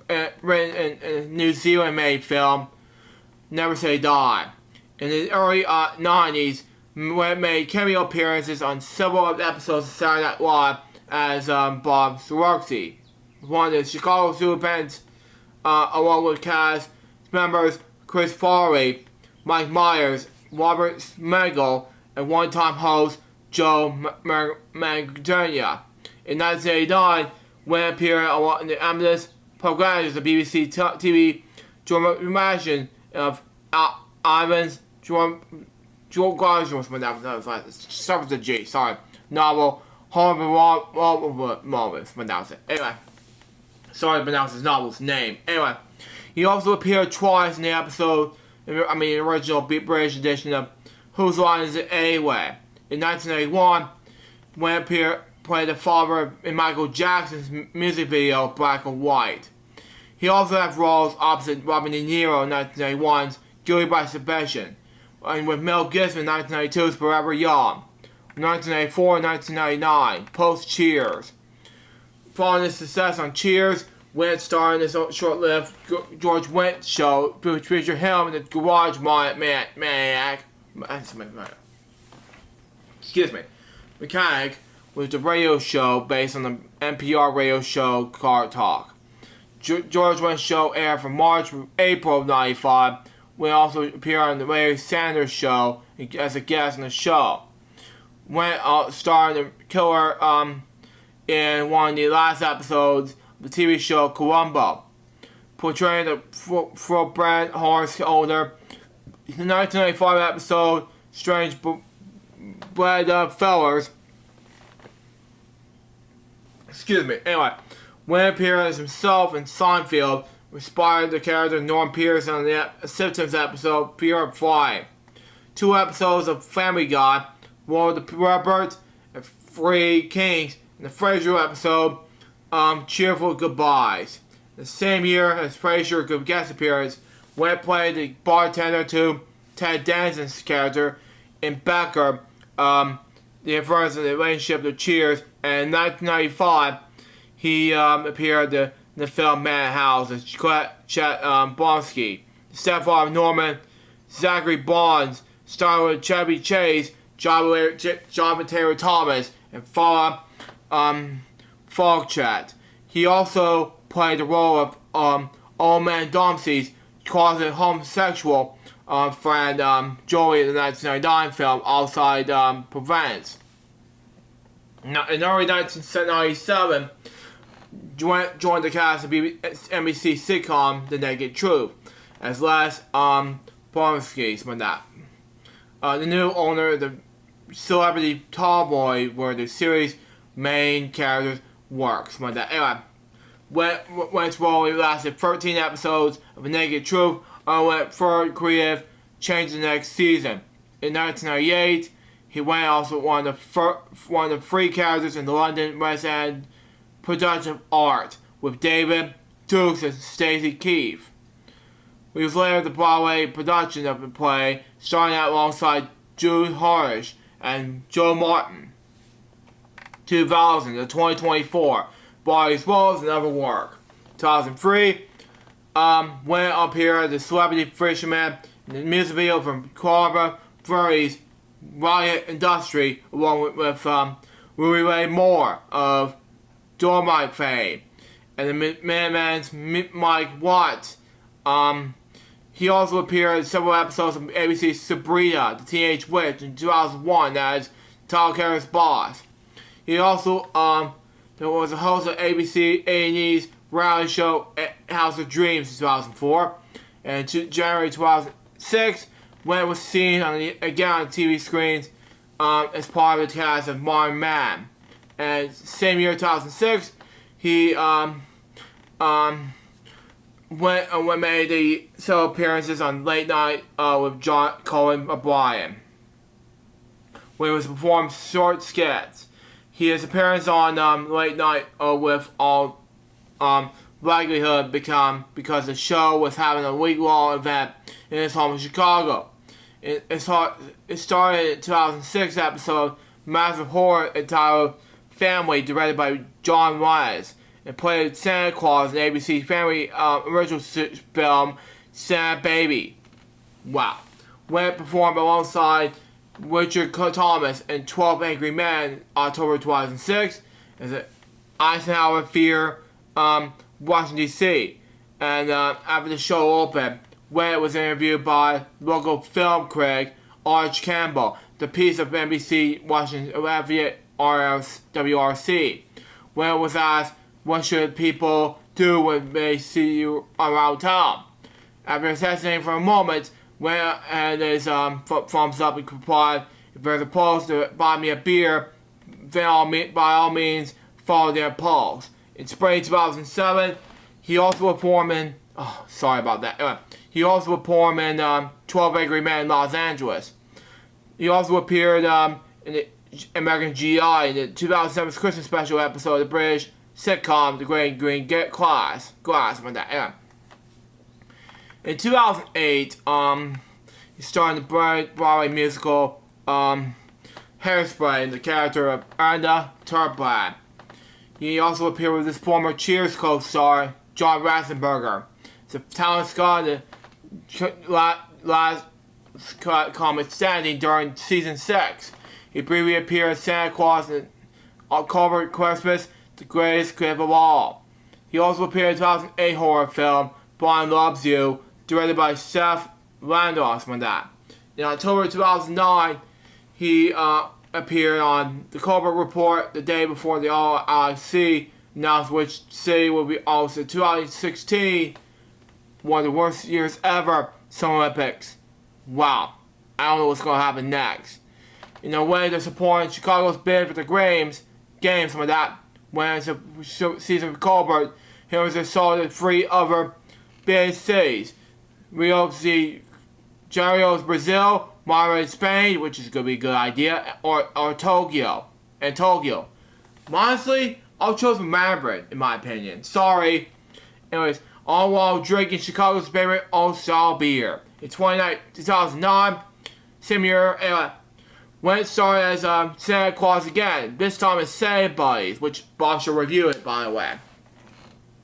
in a New Zealand-made film, Never Say Die. In the early 90s, made cameo appearances on several episodes of Saturday Night Live as Bob Sorority, one of the Chicago Superpens, along with cast members Chris Farley, Mike Myers, Robert Smigel, and one-time host Joe Manganiello. In 1989, when appeared in the endless programs of the BBC TV reimagining of Ivan's Joe Garza was starts with a G, sorry. Novel, Horrible Moments, pronounce it. Anyway, sorry to pronounce his novel's name. Anyway, he also appeared twice in the episode, the original British edition of Whose Line Is It Anyway? In 1981, when played the father in Michael Jackson's music video, Black and White. He also had roles opposite Robert De Niro in 1991's Guilty by Suspicion, and with Mel Gibson in 1992's Forever Young, 1984 and 1999, post Cheers. Following his success on Cheers, Went starred in his short-lived George Wendt show, which featured him in the Garage Maniac. Mechanic was the radio show based on the NPR radio show Car Talk. George Wendt's show aired from March to April of 1995, when he also appeared on the Larry Sanders Show as a guest on the show. Wendt starred in the killer in one of the last episodes of the TV show Columbo, portraying the full-bred horse owner. In the 1995 episode Strange Bred Fellers, anyway, Wendt appeared as himself in Seinfeld, inspired the character Norm Pearson on the Simpsons episode Pure Fly. 2 episodes of Family Guy, War of the Roberts, and Three Kings, and the Frasier episode Cheerful Goodbyes. The same year as Frasier guest appearance, Wendt played the bartender to Ted Danson's character in Becker, the influence of the relationship of Cheers, and in 1995, he appeared in the film Madhouse as Chet Blonsky. The stepfather of Norman, Zachary Barnes, starring with Chevy Chase, John Taylor Thomas, and Farrah Fawcett. He also played the role of Old Man Dempsey's closet homosexual friend Joey in the 1999 film Outside Providence. In early 1997, joined the cast of NBC sitcom The Naked Truth as Les Barmsky, the new owner of the Celebrity Tomboy, where the series' main characters works. Anyway, Wendt's role lasted 13 episodes of The Naked Truth and went for creative change the next season. In 1998, He went also one of the three characters in the London West End production of Art with David Dukes and Stacey Keefe. He was later the Broadway production of the play, starring out alongside Jude Harsh and Joe Martin. 2000 to 2024, Bodies, Roles, and Other Work. 2003, went up here as the Celebrity Fisherman in the music video from Carver Furry's Riot Industry, along with Louis Ray Moore of Dormite fame, and the Minutemen's Mike Watts. He also appeared in several episodes of ABC's Sabrina, the Teenage Witch, in 2001 as Tyler Carey's boss. He also was a host of ABC A&E's reality show House of Dreams in 2004, and in January 2006, when it was seen again on TV screens as part of the cast of Modern Man. And same year, 2006, he made several appearances on Late Night with Colin O'Brien, where he was performed short skits. His appearance on Late Night with all likelihood because the show was having a week-long event in his home in Chicago. It started in 2006 episode Massive Horror entitled Family, directed by John Wise, and played Santa Claus in ABC's family original film Santa Baby. Wow. When it performed alongside Richard Thomas in 12 Angry Men in October 2006 as an Eisenhower Theater, Washington, D.C. And after the show opened, when it was interviewed by local film critic Arch Campbell, the piece of NBC Washington affiliate WRC, when it was asked, what should people do when they see you around town? After hesitating for a moment, went and his thumbs up and replied, if they're supposed to buy me a beer, then by all means follow their impulse. In spring 2007, he also performed in, he also performed in 12 Angry Men in Los Angeles. He also appeared in the American GI in the 2007 Christmas special episode of the British sitcom The Great Green Glass, something like that. In 2008, he starred in the Broadway musical Hairspray in the character of Erna Turblad. He also appeared with his former Cheers co-star John Ratzenberger. The talent Scott in the last comic standing during season 6. He briefly appeared as Santa Claus in October Christmas, The Greatest Gift of All. He also appeared in the 2008 horror film Brian Loves You, directed by Seth Landau. In October 2009, he appeared on The Colbert Report the day before the LIC announced which city will be hosted in 2016, one of the worst years ever, Summer Olympics. Wow, I don't know what's going to happen next. In a way, they're supporting Chicago's bid for the games, some of that. When it's a season of Colbert, here was a solid 3 other big cities. Rio de Janeiro's Brazil, Monterrey, Spain, which is going to be a good idea, or Tokyo. Honestly, I'll choose Madrid, in my opinion. Sorry. Anyways, all while drinking Chicago's favorite old-style beer. In 2009, same year, when it started as Santa Claus again. This time it's Santa Buddies, which Bob should review it, by the way.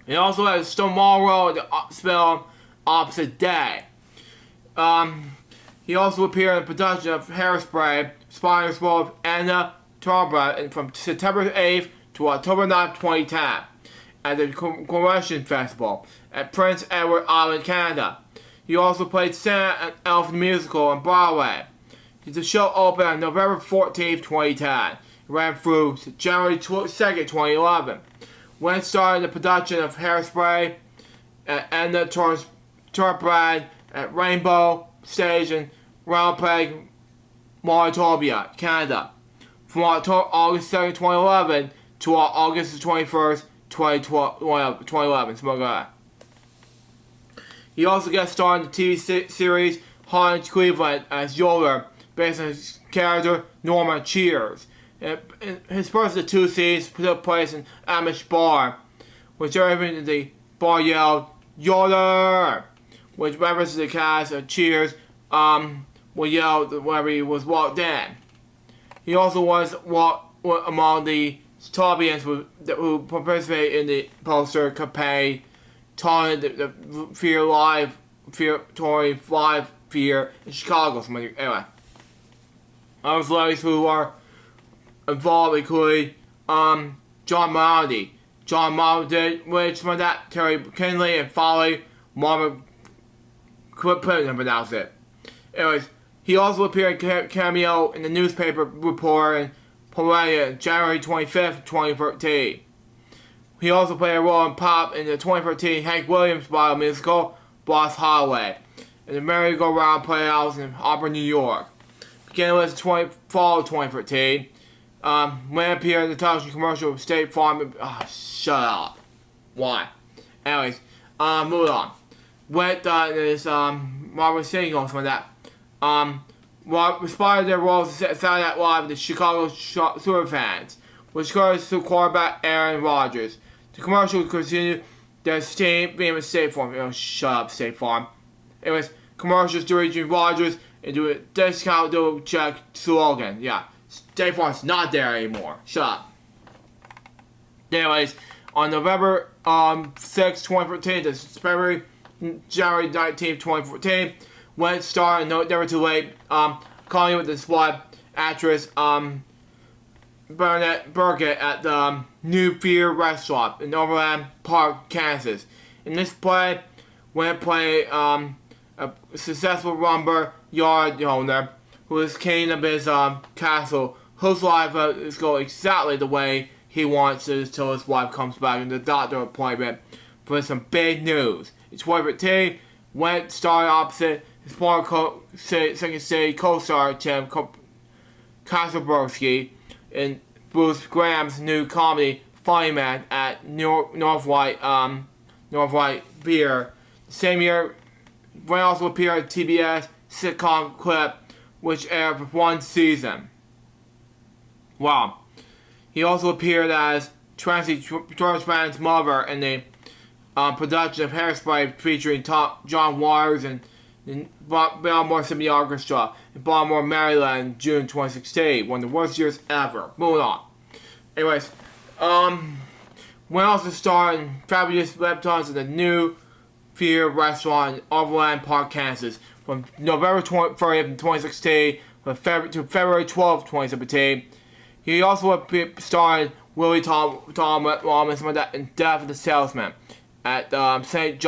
It also has Stonewall Road, the film Opposite Day. He also appeared in the production of Hairspray, Spider's role of Anna Tarbra from September 8th to October 9th, 2010, at the Convention Festival at Prince Edward Island, Canada. He also played Santa and Elf the Musical on Broadway. The show opened on November 14th, 2010. It ran through January 2nd, 2011. When it started the production of Hairspray at Anna Turbrad at Rainbow Stage in Winnipeg, Manitoba, Canada. From August 2nd, 2011 to August 21st, 2011. Something like that. He also guest starred in the TV series Haunted Cleveland as Yoder, based on his character Norma Cheers. His first of the two scenes took place in Amish bar, which everyone in the bar yelled, "Yoder!" which references the cast of Cheers will yell whenever he was walked in. He also was among the audience who participated in the poster campaign calling the Tory Live Fear in Chicago. Anyway, other celebrities who are involved include John Maloney. John Maloney did which from that Terry McKinley and Foley Marvin couldn't pronounce it. Anyways, he also appeared in cameo in the newspaper report in Pennsylvania January 25th, 2013. He also played a role in Pop in the 2013 Hank Williams bio musical Boss Highway and the Merry-Go-Round Playhouse in Auburn, New York. Beginning with the fall of 2013, when he appeared in the television commercial with State Farm. Shut up. Why? Anyways, moving on. Went this Marvel singles from that. Inspired their roles to Saturday Night Live with the Chicago Superfans, which goes to quarterback Aaron Rodgers. The commercial continued their team being with State Farm. Shut up, State Farm. Anyways, commercials to reach Rodgers and do a discount double check slogan. Yeah, State Farm's not there anymore. Shut up. Anyways, on November 6, 2014 to January 19, 2014, went star and Never Too Late, calling with the squad actress Bernadette Burkett at the New Fear restaurant in Overland Park, Kansas. In this play, when playing a successful lumber yard owner who is king of his castle, whose life is going exactly the way he wants it until his wife comes back in the doctor appointment for some big news. In 2015, went starring opposite his former Second City co-star Tim Kasperski in Bruce Graham's new comedy Funny Man at North White Beer. The same year, Wayne also appeared on TBS sitcom Clip, which aired for one season. Wow. He also appeared as Tracy Georgeman's mother in the production of Hairspray featuring John Waters and Baltimore Symphony Orchestra in Baltimore, Maryland in June 2016. One of the worst years ever. Moving on. Anyways, Wayne also starred in Fabulous Reptiles in the New Fear restaurant in Overland Park, Kansas from November 30th, 2016 to February 12th, 2017. He also starred Willie Tom in Death of the Salesman at St.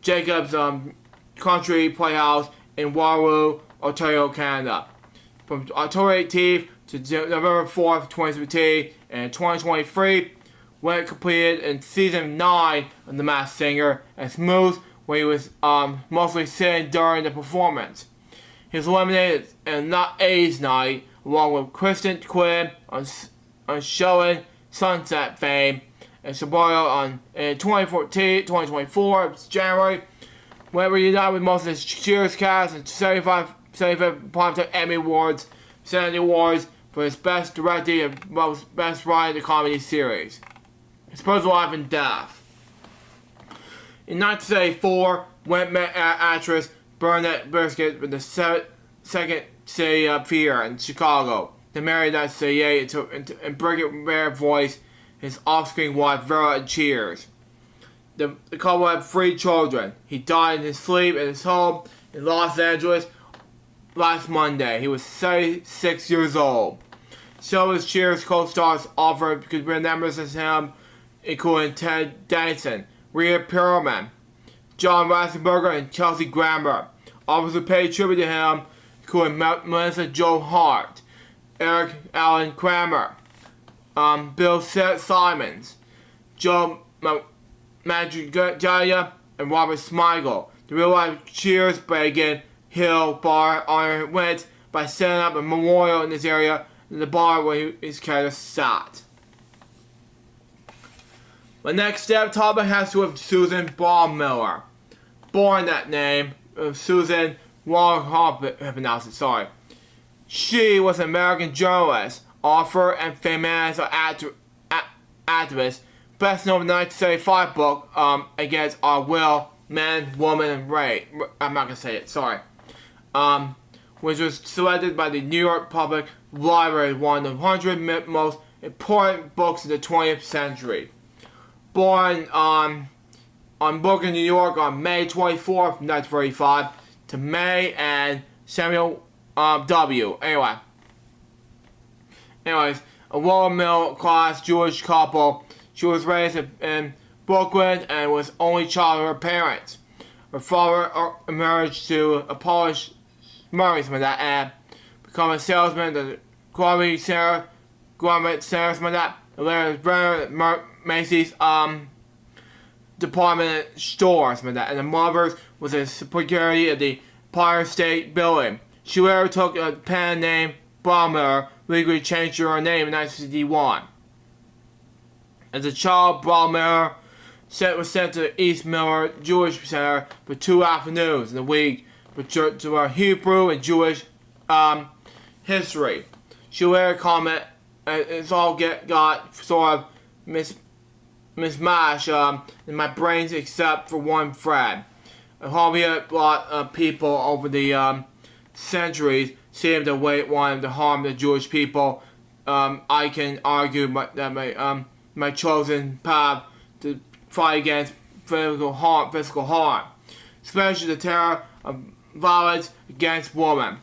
Jacob's Country Playhouse in Waterloo, Ontario, Canada. From October 18th to November 4th, 2017 and 2023, when completed in season 9 of The Masked Singer as Moose, where he was mostly sitting during the performance. He was eliminated in Not A's Night, along with Kristen Quinn on Showing Sunset fame, and Saborio in 2024, January, where we united with most of the Cheers cast and 75 Primetime Emmy Awards, 70 awards for his best directing and most best writing the comedy series. His personal life and death. In 1974, Wayne met actress Bernadette Burkett with the Second City Fear in Chicago. They married in 1978 and Burkett Rare voiced his off-screen wife Vera in Cheers. The couple had 3 children. He died in his sleep at his home in Los Angeles last Monday. He was 76 years old. So his Cheers co-stars offered could remember him, including Ted Danson, Rhea Perlman, John Ratzenberger, and Kelsey Grammer. Others who paid tribute to him, including Melissa Joe Hart, Eric Allen Kramer, Bill Simons, Joe Manganiello, and Robert Smigel. The real-life Cheers Reagan Hill bar honored Wentz by setting up a memorial in this area in the bar where his character sat. My next topic has to do with Susan Baumiller. Born that name, Susan Wong, I pronounced it, sorry. She was an American journalist, author, and feminist activist, best known in the 1975 book Against Our Will, Men, Woman, and Race. I'm not gonna say it. Sorry. Which was selected by the New York Public Library as one of the 100 most important books of the 20th century. Born on Brooklyn, New York on May 24th, 1945 to May and Samuel W. Anyways, a lower middle class Jewish couple. She was raised in Brooklyn and was only child of her parents. Her father emerged to a Polish marriage and become a salesman at the Garment Center, and later ran Macy's department stores, and the mother was a security at the Empire State Building. She later took a pen name Baumiller, legally changed her name in 1961. As a child, Baumiller was sent to the East Miller Jewish Center for 2 afternoons in the week to learn Hebrew and Jewish history. She later commented, "It's all got sort of mismatched in my brains except for one thread." A lot of people over the centuries seem to want to harm the Jewish people. I can argue that my chosen path to fight against physical harm, especially the terror of violence against women,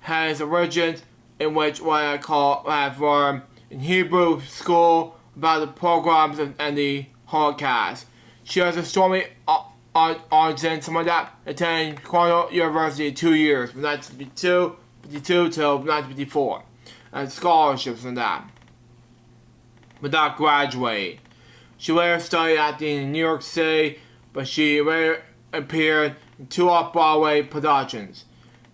has origins in which what I've learned in Hebrew school about the pogroms and the Holocaust. She has a stormy origin, something like that, attending Cornell University 2 years, from 1952 till 1954, and scholarships and that, without graduating. She later studied acting in New York City, but she later appeared in 2 off-Broadway productions.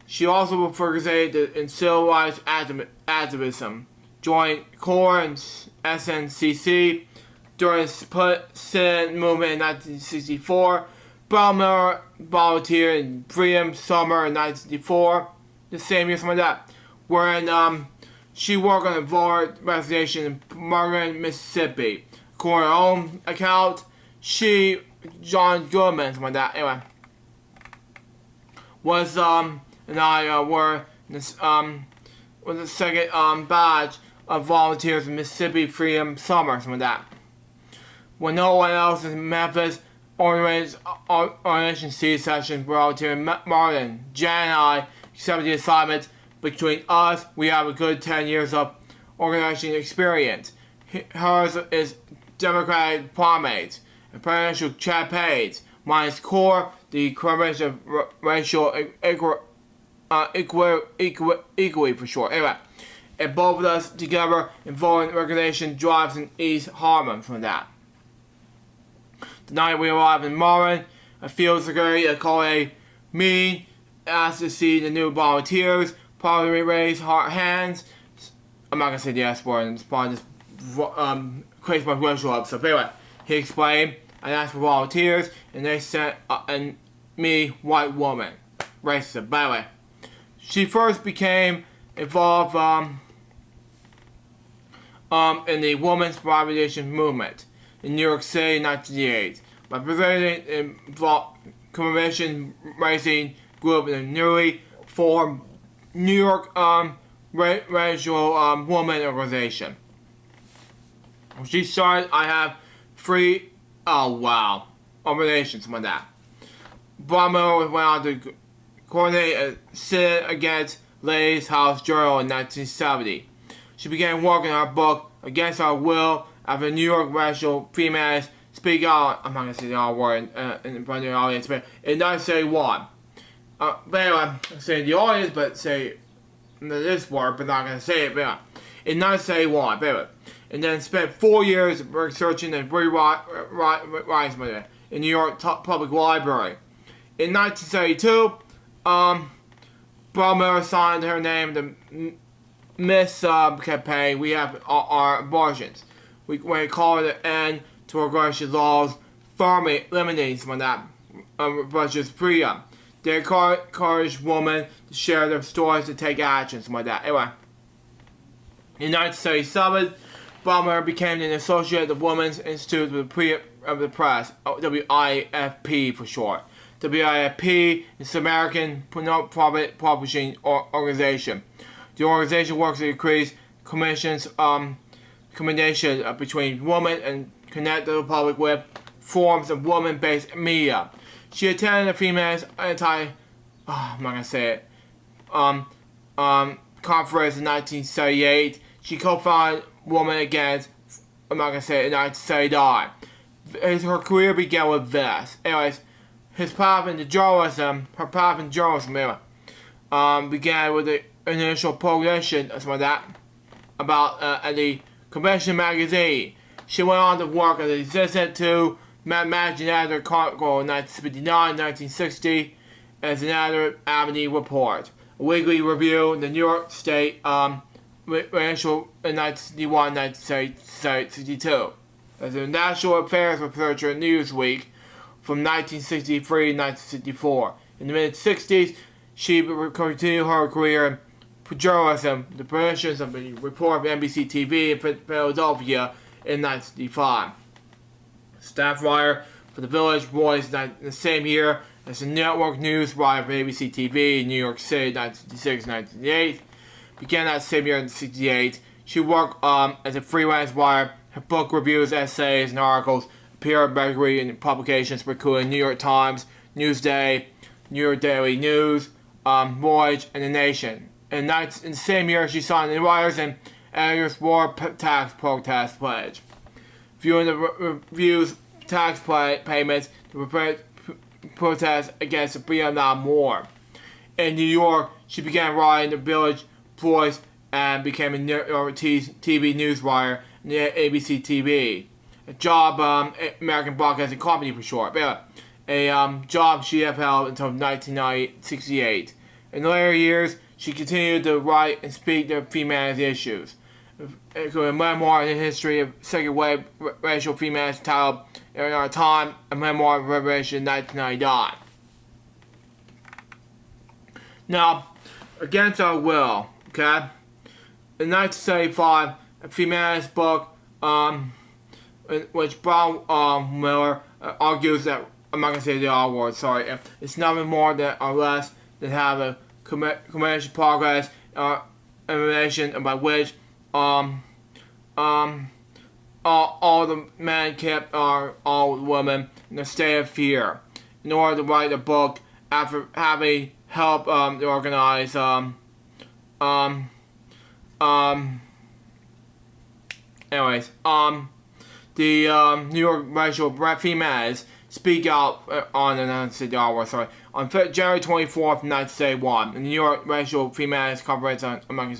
She also participated in civil rights activism, joined CORE and SNCC during the Citizen Movement in 1964. Baumiller volunteered in Freedom Summer in 1964, the same year, something like that, wherein she worked on a voter resignation in Marvin, Mississippi. According to her own account, John Goodman, something like that, anyway, was and I were this was the second batch of volunteers in Mississippi Freedom Summer, something like that. When no one else in Memphis Organization C session volunteer Martin, Jan and I accepted the assignment. Between us, we have a good 10 years of organizing experience. Hers is Democratic primates and presidential campaigns. Mine is CORE, the Coalition of Racial Equity for short. Anyway, and both of us together involved in organization drives in East Harlem from that. The night we arrived in Marvin, a field secretary called a meeting, asked to see the new volunteers, probably raise hands. I'm not gonna say the S word, it's probably just crazy my racial up. So anyway, he explained, I asked for volunteers, and they sent me, white woman, racist. By the way, she first became involved in the women's privatization movement in New York City in 1988 by presenting a commission raising group in a newly formed New York racial woman organization. When she started, I have 3 organizations like that. Brahmo went on to coordinate a sit against Ladies House Journal in 1970. She began working on her book Against Our Will after New York racial females speak out. I'm not gonna say the R word in front of the audience, but in 1971. But anyway, say the audience, but say this word, but not gonna say it. But anyway, in 1971, but anyway, and then spent 4 years researching and rewriting in New York Public Library. In 1972, Brahmer signed her name to Miss campaign. We have our abortions. We call it an end to abortion laws, firmly eliminating some of that abortion freedom. They encouraged women to share their stories and take action, something like that. Anyway, in 1977, Baumler became an associate of the Women's Institute of the Press, WIFP for short. WIFP is an American non-profit publishing organization. The organization works to increase communication between women and connect the public with forms of women-based media. She attended the feminist conference in 1978. She co-founded Women Against, in 1979. Her career began with this. Anyways, her path in journalism, began with the initial publication, something like that, about at the Convention magazine. She went on to work as an assistant to managing editor Chronicle in 1959-1960 as an editor Amity Report, a weekly review in the New York State Racial in 1961-1962. As a national affairs researcher in Newsweek from 1963 to 1964. In the mid-60s, she continued her career in journalism, the productions of the report of NBC TV in Philadelphia in 1965. Staff writer for the Village Voice in the same year as the network news writer for ABC TV in New York City 1966-1968. Began that same year in 1968. She worked as a freelance writer. Her book reviews, essays, and articles appear regularly in publications including New York Times, Newsday, New York Daily News, Voyage, and The Nation. In the same year, she signed the Writers and Editors War Tax Protest Pledge. Viewing the reviews tax payments to protest against the Vietnam War. In New York, she began writing the Village Voice and became a New York TV news writer in ABC TV. A job, American Broadcasting Company for short. But a job she held until 1968. In later years, she continued to write and speak to female issues, including a memoir in the history of second wave racial females titled In Our Time, a memoir of revelation in 1999. Now, against our will, okay? In 1975, a feminist book, which Brown Miller argues that, I'm not going to say the R word, sorry, it's nothing more than or less than have a commercial progress information by which all the men kept all the women in a state of fear. In order to write the book, after having helped to organize the New York racial females speak out on January 24th, 1971, in the New York Racial Females Conference on On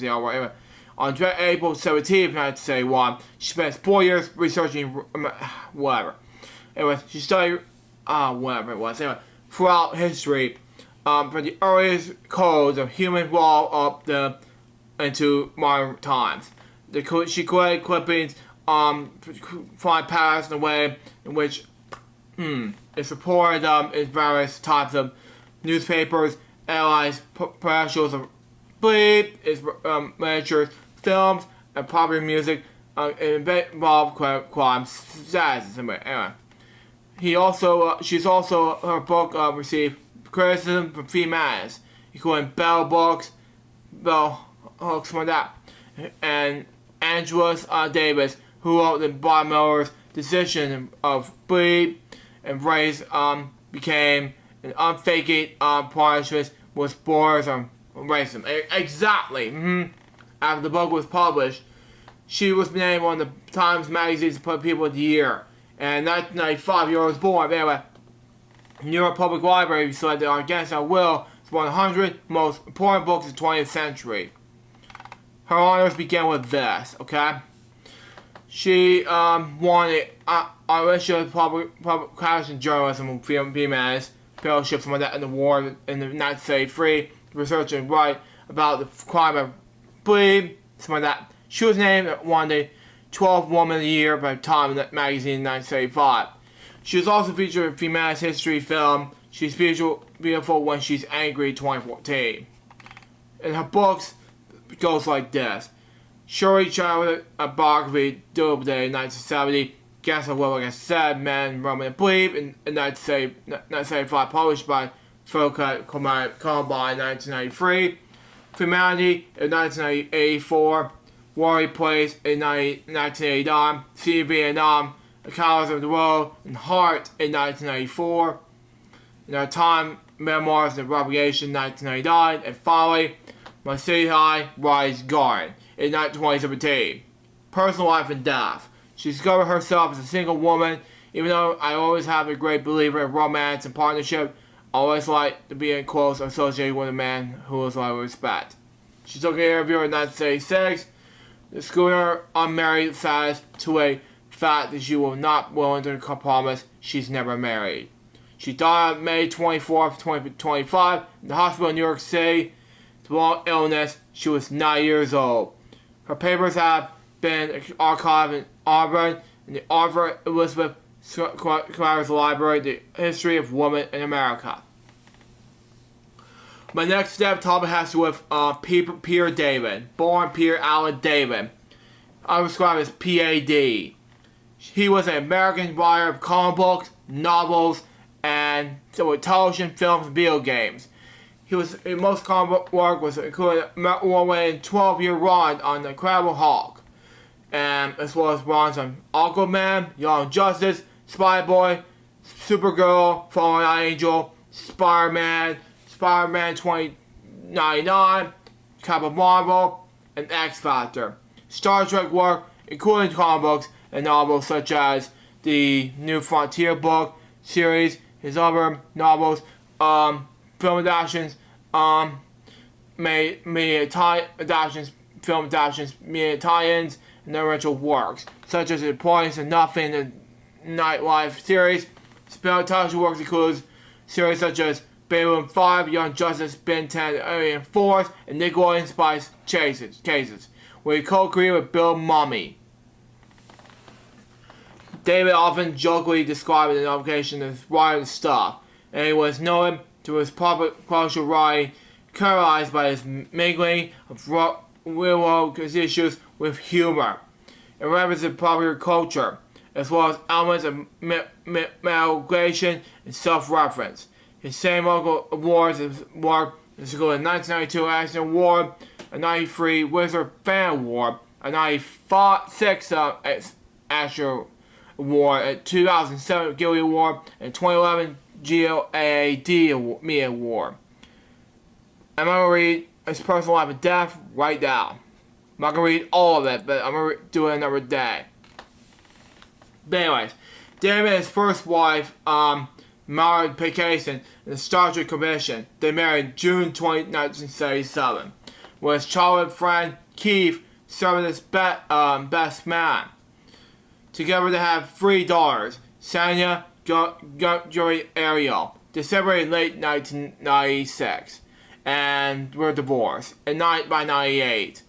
April 17th, 1971, she spent 4 years researching whatever. Anyway, she studied whatever it was. Anyway, throughout history, from the earliest codes of human law up into modern times. She collected clippings, find patterns in the way in which it's reported in various types of newspapers, analyzed commercials of bleep, its miniatures, films, and popular music involved crime stats. Anyway, she's also her book received criticism from females, including Bell Hooks, like that, and Angela Davis, who wrote the Bob Miller's decision of bleep and race became an unfaking punishment with borders on racism. Exactly. After the book was published, she was named one of the Times Magazine's People of the Year. And in 1995, she was born. Anyway, New York Public Library selected Against Our Will as one of the 100 most important books of the 20th century. Her honors began with this, okay? She won an Irish public journalism females fellowship, something like that, in the war in the 1973, research and write about the crime of bleep, something like that. She was named one of the 12 Women of the Year by Time magazine in 1975. She was also featured in female history film She's beautiful when she's angry, 2014. In her books, it goes like this. Shirley Chandler, a biography, Doomsday, 1970. Guess of What I Said, Men, Roman, and Believe, in 1975, published by Focus Combine, 1993. Humanity, in 1984. Worry Place, in 1989. See Vietnam, The Colors of the World, and Heart, in 1994. In Our Time, Memoirs and Propagation, 1999. And finally, My City High, Rise Garden, in 2017. Personal Life and Death. She discovered herself as a single woman. Even though I always have a great believer in romance and partnership, I always like to be in close association with a man who is I respect. She took an interview in 1986. The schooner unmarried says to a fact that she will not willing to compromise she's never married. She died on May 24th, 2025 in the hospital in New York City. Through long illness, she was 9 years old. Her papers have been archived in Auburn in the Arthur Elizabeth Clares Library, The History of Women in America. My next step topic has to do with Peter David, born Peter Allen David. I describe as PAD. He was an American writer of comic books, novels, and television, films, and video games. His most comic book work was included a 12-year run on The Incredible Hulk, and as well as runs on Aquaman, Young Justice, Spy Boy, Supergirl, Fallen Angel, Spider-Man 2099, Captain Marvel, and X Factor. Star Trek work, including comic books and novels such as the New Frontier book series, his other novels, film adaptations, media adaptations, film adaptations, media tie-ins, and original works, such as The Points of Nothing and Nightlife series. Television works includes series such as Babylon 5, Young Justice, Ben 10, Alien Force, and Nickelodeon Spice Cases, where he co-created with Bill Mummy. David often jokingly described the notification as writing stuff, and he was known to his public cultural writing characterized by his mingling of real-world issues with humor and references to popular culture, as well as elements of migration and self-reference. His same local awards work include a 1992 Accident Award, a 1993 Wizard Fan Award, a 1996 Asher Award, a 2007 Gilly Award, and 2011 GLAAD Media Award. I'm going to read his personal life and death right now. I'm not going to read all of it, but I'm going to do it another day. But anyways, David and his first wife, Mara Payson, in the Star Trek Commission. They married June 20, 1977. With his childhood friend, Keith, serving as best man. Together they have 3 daughters, Sanya, Joy, Ariel. They separated in late 1996 and were divorced by 98.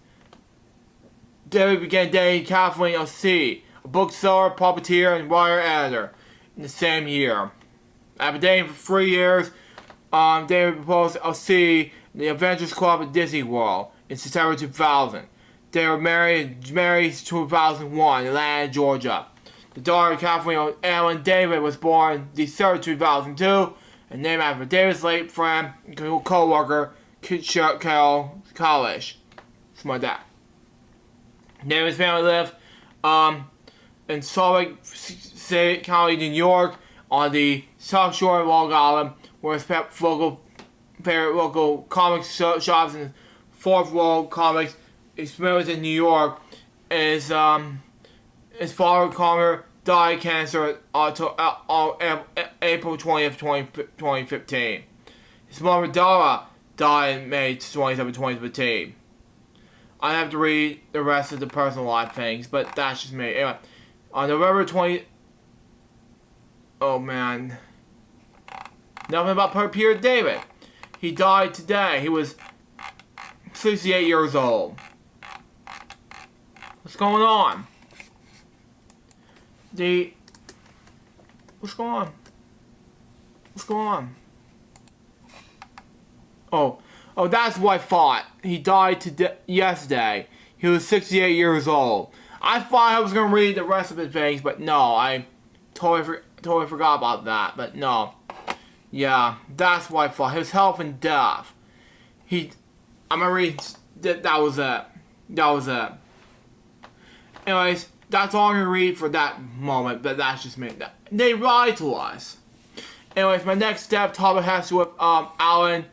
David began dating Kathleen L.C., a bookseller, puppeteer, and writer-editor, in the same year. After dating for 3 years, David proposed to L.C. in the Adventures Club at Disney World in September 2000. They were married in 2001 in Atlanta, Georgia. The daughter, Kathleen Ellen David, was born December 2002 and named after David's late friend and co-worker, Carol College. Something like that. David's family lived in Salt Lake City County, New York, on the South Shore of Long Island, where his favorite local comic shops and Fourth World Comics experience in New York. His father, Connor, died of cancer on April 20th, 2015. His mother, Dara, died in May 27, 2015. I have to read the rest of the personal life things, but that's just me. Anyway, on November 20... Oh, man. Nothing about Peter David. He died today. He was 68 years old. What's going on? What's going on? What's going on? Oh, that's what I thought. He died yesterday. He was 68 years old. I thought I was going to read the rest of the things, but no, I totally forgot about that, but no. Yeah, that's what I thought. His health and death. I'm going to read, that was it. That was it. Anyways, that's all I'm going to read for that moment, but that's just me. They lied to us. Anyways, my next topic has to do with Alan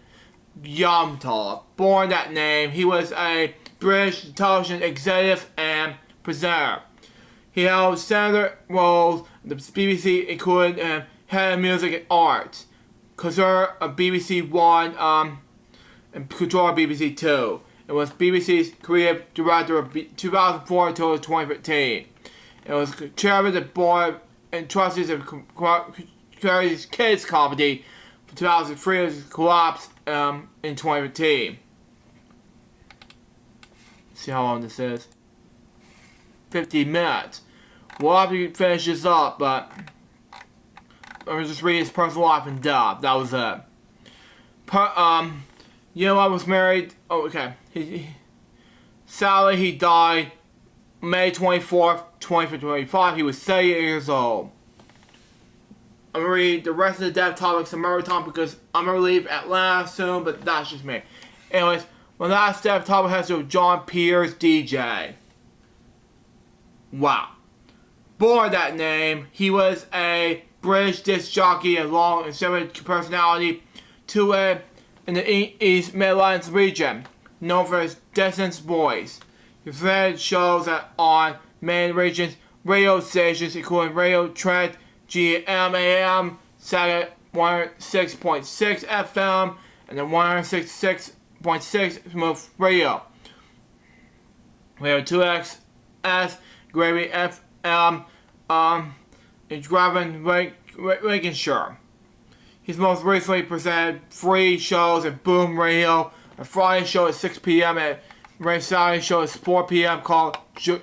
Yomtov. Born that name, he was a British television executive and presenter. He held several roles in the BBC, including head of music and arts, controller of BBC One, and controller of BBC Two. It was BBC's creative director of 2004 until 2015. It was chairman of the board and trustees of Charity's Kids Comedy from 2003. It was collapsed in 2015. See how long this is? 50 minutes. We'll have to finish this up, but I'm just reading his personal life and death. That was it. You know, I was married. Oh, okay. Sadly, he died May 24th, 2025. He was 30 years old. I'm going to read the rest of the death topics another time because I'm going to leave Atlanta soon, but that's just me. Anyways, my last death topic has to do with John Peters, DJ. Wow. Born that name, he was a British disc jockey and long and similar personality in the East Midlands region, known for his distance voice. He presented shows on main regions radio stations, including Radio Trent, GMAM, Saturday 106.6 FM, and then 166.6 Smooth Radio. Radio 2XS, Gravy FM, in Graven, Lincolnshire. He's most recently presented free shows at Boom Radio, a Friday show at 6 p.m. and a Saturday show at 4 p.m. called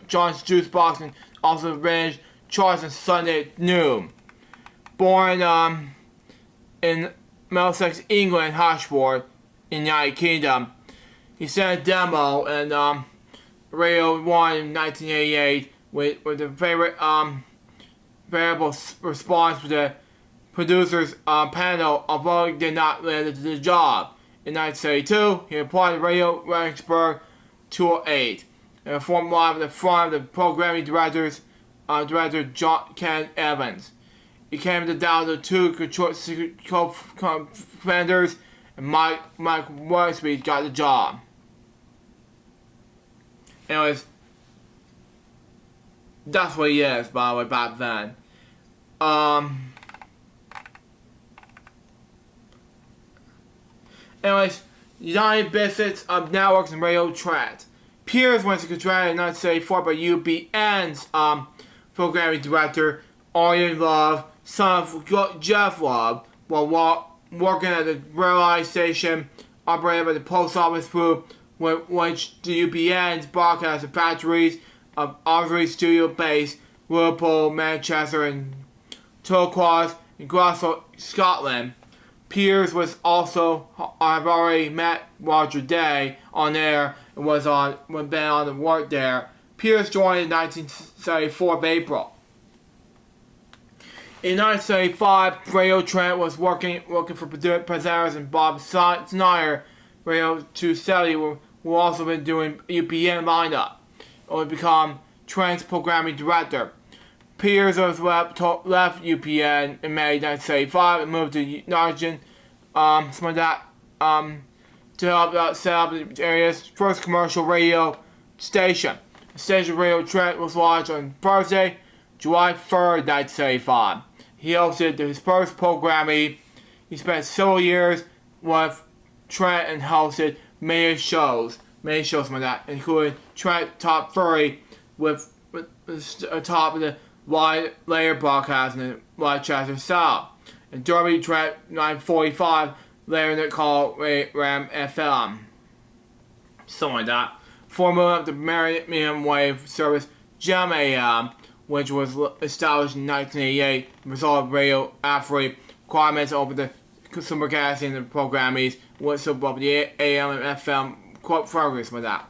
John's Juice Box, and also range charts on Sunday at noon. Born in Middlesex, England, Hashford, in the United Kingdom. He sent a demo in Radio 1 in 1988 with a variable response to the producers panel, although he did not land the job. In 1972, he applied to Radio Regensburg 208 and performed live in the front of the programming director John Ken Evans. He came down to two co-defenders, and Mike Worsby got the job. Anyways, that's what he is, by the way, back then. Anyways, United Biscuits of Networks and Radio Trent. Peters went to contract in 1974 by UBN's programming director, Arjen Love, son of Jeff Love, while working at the railway station operated by the post office group, which the UBN's broadcast factories of Audrey Studio based Liverpool, Manchester, and Turquoise in Glasgow, Scotland. Peters was also, I've already met Roger Day on air and been on the work there. Peters joined in 1974 of April. In 1975, Radio Trent was working for presenters, and Bob Snyder, Radio 270, who also been doing UPN lineup, and would become Trent's programming director. Peters was left UPN in May 1975 and moved to Nargen, some of that, to help set up the area's first commercial radio station. The station Radio Trent was launched on Thursday, July 3rd, 1975. He hosted his first programming. He spent several years with Trent and hosted many shows like that, including Trent Top 30 with top of the wide layer broadcast in Rochester South, and Derby Trent 945 later than called Ram FM. Something like that. Formerly of the medium wave service Gem AM, which was established in 1988, resolved radio affiliate requirements over the supercasting the programming with some of the AM and FM programs with that.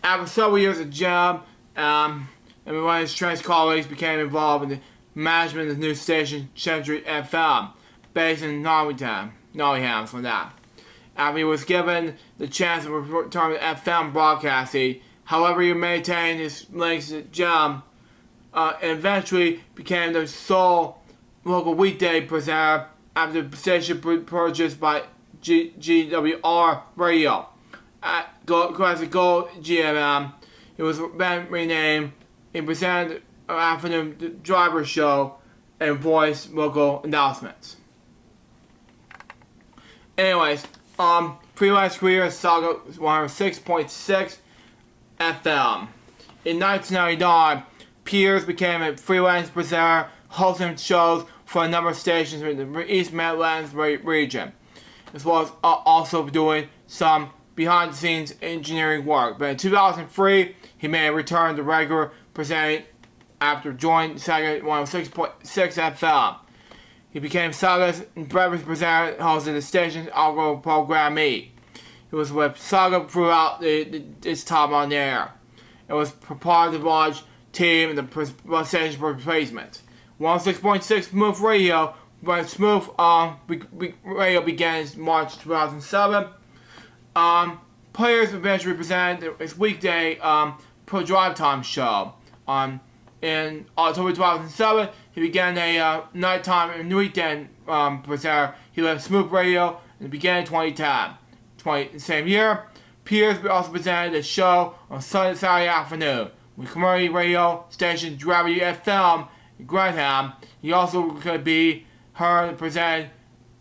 After several years at job, and one of his trans colleagues became involved in the management of the new station Century FM, based in Nottingham for that. After he was given the chance to return to FM broadcasting, however, he maintained his links to job, and eventually became the sole local weekday presenter after the station purchased by GWR Radio. At Classic Gold GMM, it was then renamed. He presented an afternoon driver show and voiced local announcements. Anyways, freelance career Saga 106.6 FM. In 1999, Piers became a freelance presenter, hosting shows for a number of stations in the East Midlands region, as well as also doing some behind-the-scenes engineering work. But in 2003, he made a return to regular presenting after joining Saga 106.6 FM. He became Saga's breakfast presenter, hosting the station's algo program Me. He was with Saga throughout its time on the air. It was part of the large team in the station's replacement. 106.6 Smooth Radio, when Smooth Radio began in March 2007. Players eventually presented his weekday pro drive time show. In October 2007, he began a nighttime and weekend presenter. He left Smooth Radio and began in 2010. The same year, Piers also presented a show on Saturday afternoon with community radio station Gravity FM in Grantham. He also could be heard to present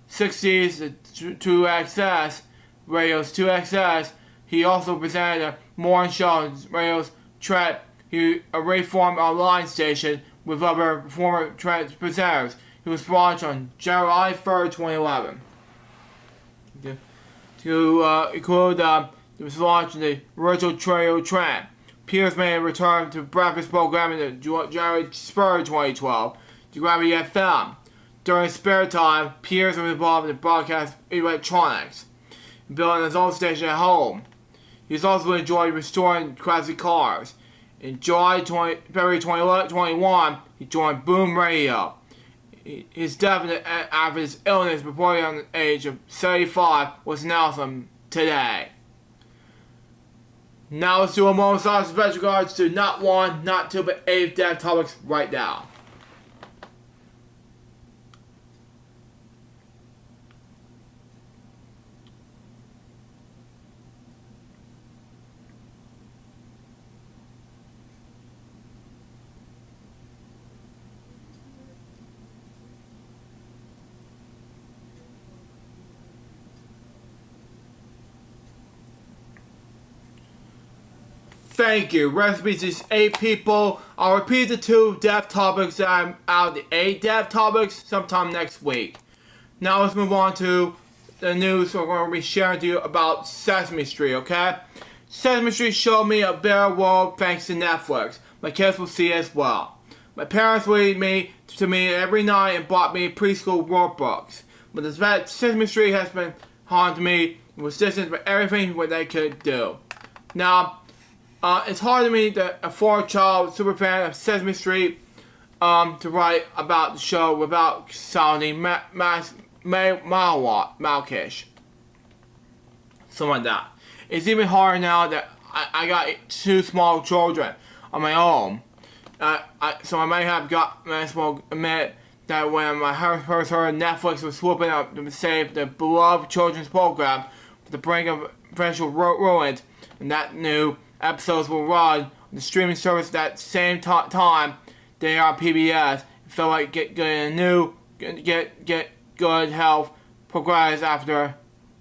60s to 2XS, Radio's 2XS. He also presented a morning show on Radio's Trek, a reformed online station with other former Trek presenters. He was launched on July 3rd, 2011. To include, it was launched in the virtual trio trend. Piers made a return to breakfast programming in January 3rd, 2012 to Gravity FM. During his spare time, Piers was involved in broadcast electronics, building his own station at home. He's also enjoyed restoring classic cars. In February 2021, he joined Boom Radio. His death after his illness, reported on the age of 75, was announced on today. Now let's do a MomoCon special regards to not 1, not 2, but 8 dev topics right now. Thank you. Recipe to these 8 people. I'll repeat the 2 dev topics that I'm out of the 8 dev topics sometime next week. Now let's move on to the news we're going to be sharing to you about Sesame Street, okay? Sesame Street showed me a better world thanks to Netflix. My kids will see it as well. My parents lead me to me every night and bought me preschool workbooks. But the fact Sesame Street has been haunting me with distance with everything what they could do. Now, it's hard to me that a 4-child superfan of Sesame Street to write about the show without sounding mawkish. Something like that. It's even harder now that I got 2 small children on my own. So I might have got, I will admit that when I first heard Netflix was swooping up to save the beloved children's program to the brink of eventual ruin, and that new episodes will run on the streaming service that same time they are on PBS. It felt like get good health progress after a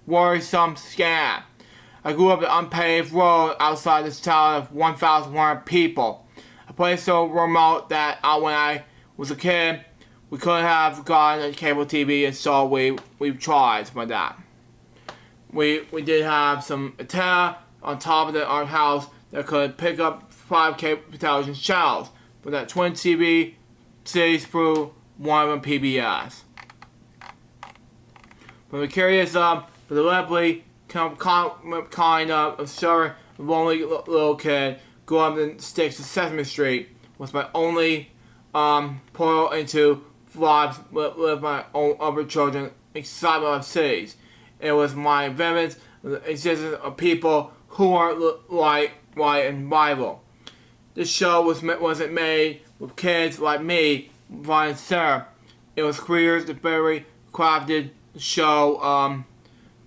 worrisome scam. I grew up in an unpaved road outside this town of 1,100 people. A place so remote that when I was a kid, we couldn't have gotten a cable TV, and so we tried for that. We did have some antenna on top of our house that could pick up 5 cable television channels, but that twin TV cities through one of them PBS. From a curious, but deliberately kind of absurd, lonely little kid grew up in the sticks of Sesame Street was my only portal into lives with my own other children excitement of cities. It was my vivid existence of people who aren't like white and rival. This show wasn't made with kids like me, Brian and Sarah. It was creators that very crafted the show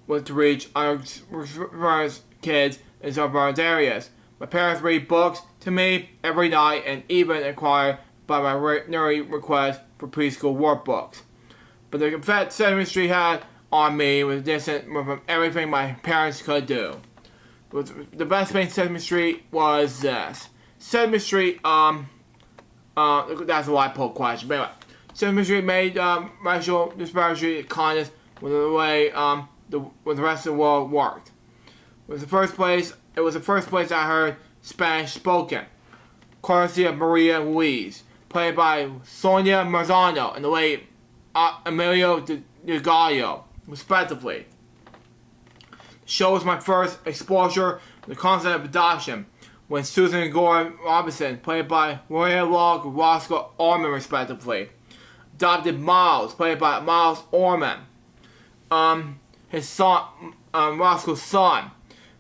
was to reach underrepresented kids in suburban areas. My parents read books to me every night and even inquire by my nerdy request for preschool workbooks. But the effect Sesame Street had on me was distant from everything my parents could do. The best thing Sesame Street was this. Sesame Street, that's a white poll question. But anyway, Sesame Street made racial disparity kindness with the way with the rest of the world worked. It was the first place I heard Spanish spoken, courtesy of Maria Louise, played by Sonia Marzano and the late Emilio de Gallo, respectively. The show was my first exposure to the concept of adoption, when Susan and Gordon Robinson, played by Maria Log and Roscoe Orman, respectively, adopted Miles, played by Miles Orman, his son, Roscoe's son.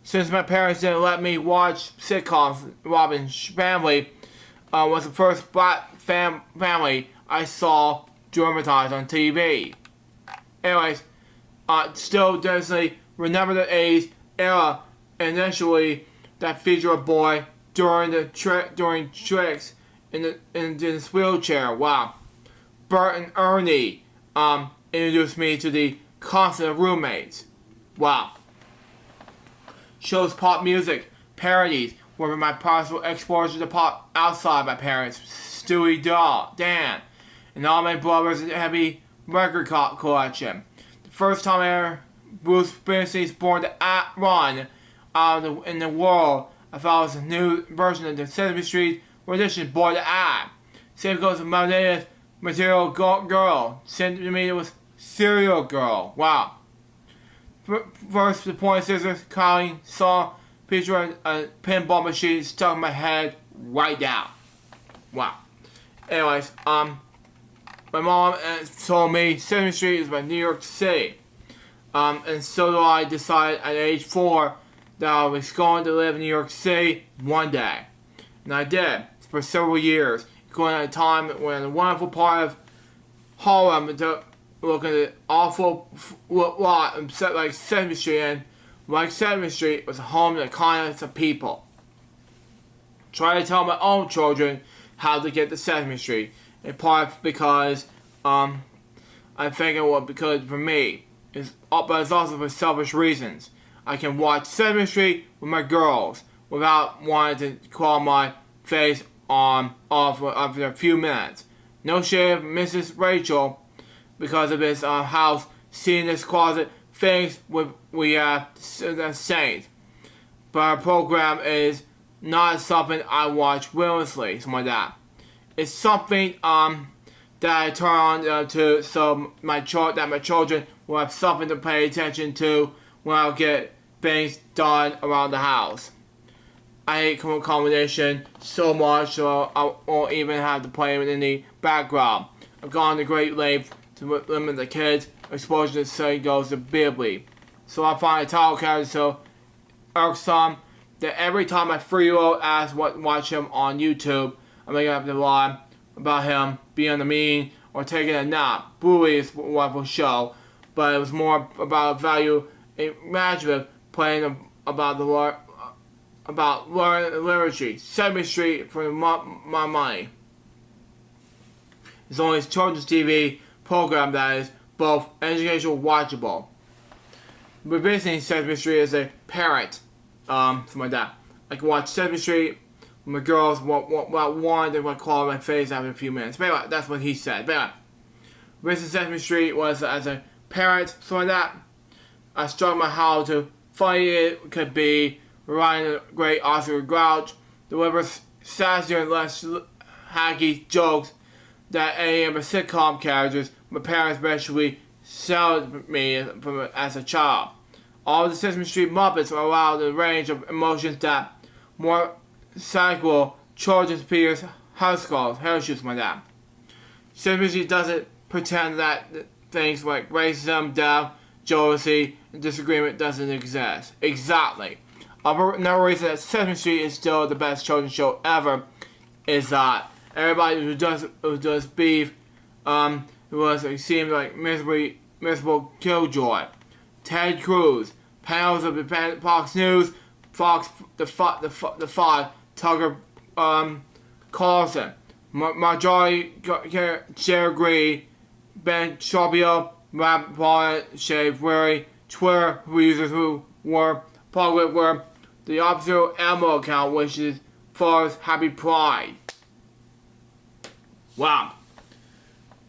Since my parents didn't let me watch sitcoms, Robin's family was the first black family I saw dramatized on TV. Anyways, still definitely remember the 80s era, initially that featured a boy during tricks in his wheelchair. Wow. Bert and Ernie introduced me to the concept of roommates. Wow. Shows pop music, parodies, were my possible exposure to pop outside my parents, Stewie Dan, and all my brothers' heavy record collection. The first time ever Bruce Springsteen's Born to Run in the world, I thought it was a new version of the Sesame Street rendition Born to Act. Same goes with my latest Material Girl. Sent to me it was Serial Girl. Wow. First, the Point Scissors Colleen song featuring a pinball machine stuck in my head right now. Wow. Anyways, my mom told me Sesame Street is my New York City. And so do I decided at age 4 that I was going to live in New York City one day. And I did for several years, going at a time when the wonderful part of Harlem look at the awful lot like Sesame Street, and like Sesame Street was a home to the kindness of people. Try to tell my own children how to get to Sesame Street, in part because I think it would because for me, but it's also for selfish reasons. I can watch Sesame Street with my girls without wanting to call my face off after a few minutes. No shade of Mrs. Rachel, because of his house, seeing this closet, things we have the saint. But our program is not something I watch religiously, something like that. It's something that I turn on to so my children will have something to pay attention to when I get things done around the house. I hate combination so much so I won't even have to play it in the background. I've gone to great lengths to limit the kids' exposure to certain goes to Bibly. So I find the title character so irksome that every time my 3-year-old asks what watch him on YouTube, I'm making up the lie about him being a mean or taking a nap. Bluey is a wonderful show, but it was more about value imaginative playing about learning literacy. Sesame Street for my money. It's only children's TV program that is both educational and watchable. But visiting Sesame Street as a parent, something like that. I can watch Sesame Street with my girls without wanting to call my face after a few minutes. But anyway, that's what he said. But anyway, visiting Sesame Street was as a parent, something like that. I struggled my how to funny it could be. Ryan, the great Oscar Grouch, delivers sassier and less hacky jokes that any of the sitcom characters my parents eventually sold me as a child. All the Sesame Street Muppets allow the range of emotions that more cycle children's Peter's house calls, shoes like that. Sesame Street doesn't pretend that things like racism, death, jealousy, and disagreement doesn't exist. Exactly. Another reason that Sesame Street is still the best children's show ever is that everybody who does beef, it seems like miserable killjoy. Ted Cruz, panels of the Fox News, the Five, Tucker Carlson, Marjorie Cherry, Ben Shapiro, Rob Paul, Shave Weary, Twitter users who were public were the official Elmo account, which is for Happy Pride. Wow.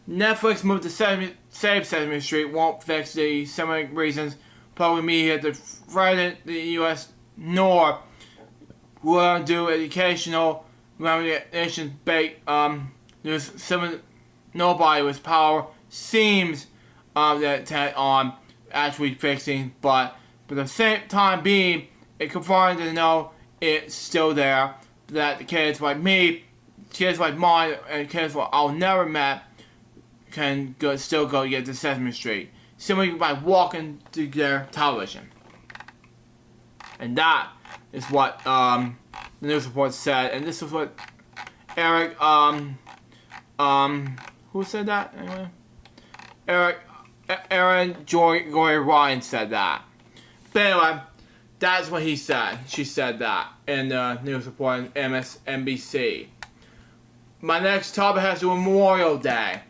Netflix moved to Save Sesame Street won't fix the similar reasons public media to threaten the U.S. nor will do educational remediation-based there's nobody with power seems that on actually fixing, but at the same time being, it confirmed to know it's still there, that the kids like me, kids like mine, and kids like I'll never met can still go get to Sesame Street simply by walking to their television. And that is what the news report said, and this is what Eric who said that anyway? Aaron Joy Ryan said that. But anyway, that's what he said. She said that in the news report on MSNBC. My next topic has to do with Memorial Day,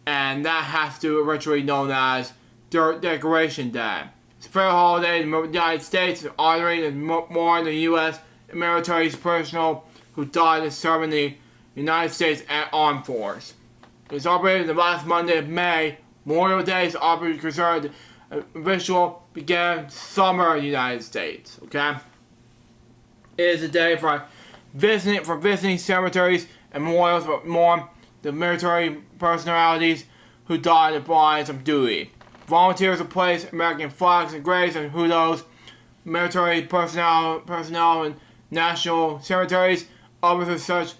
and that has to do with ritually known as Dirt Decoration Day. It's a federal holiday in the United States honoring and mourning the U.S. military's personnel who died in serving the United States Armed Force. It was operated the last Monday of May. Memorial Day is often considered a ritual began summer in the United States. Okay, it is a day for visiting cemeteries and memorials that mourn the military personalities who died in the lines of duty. Volunteers will place American flags and graves and who knows military personnel in national cemeteries. Others of such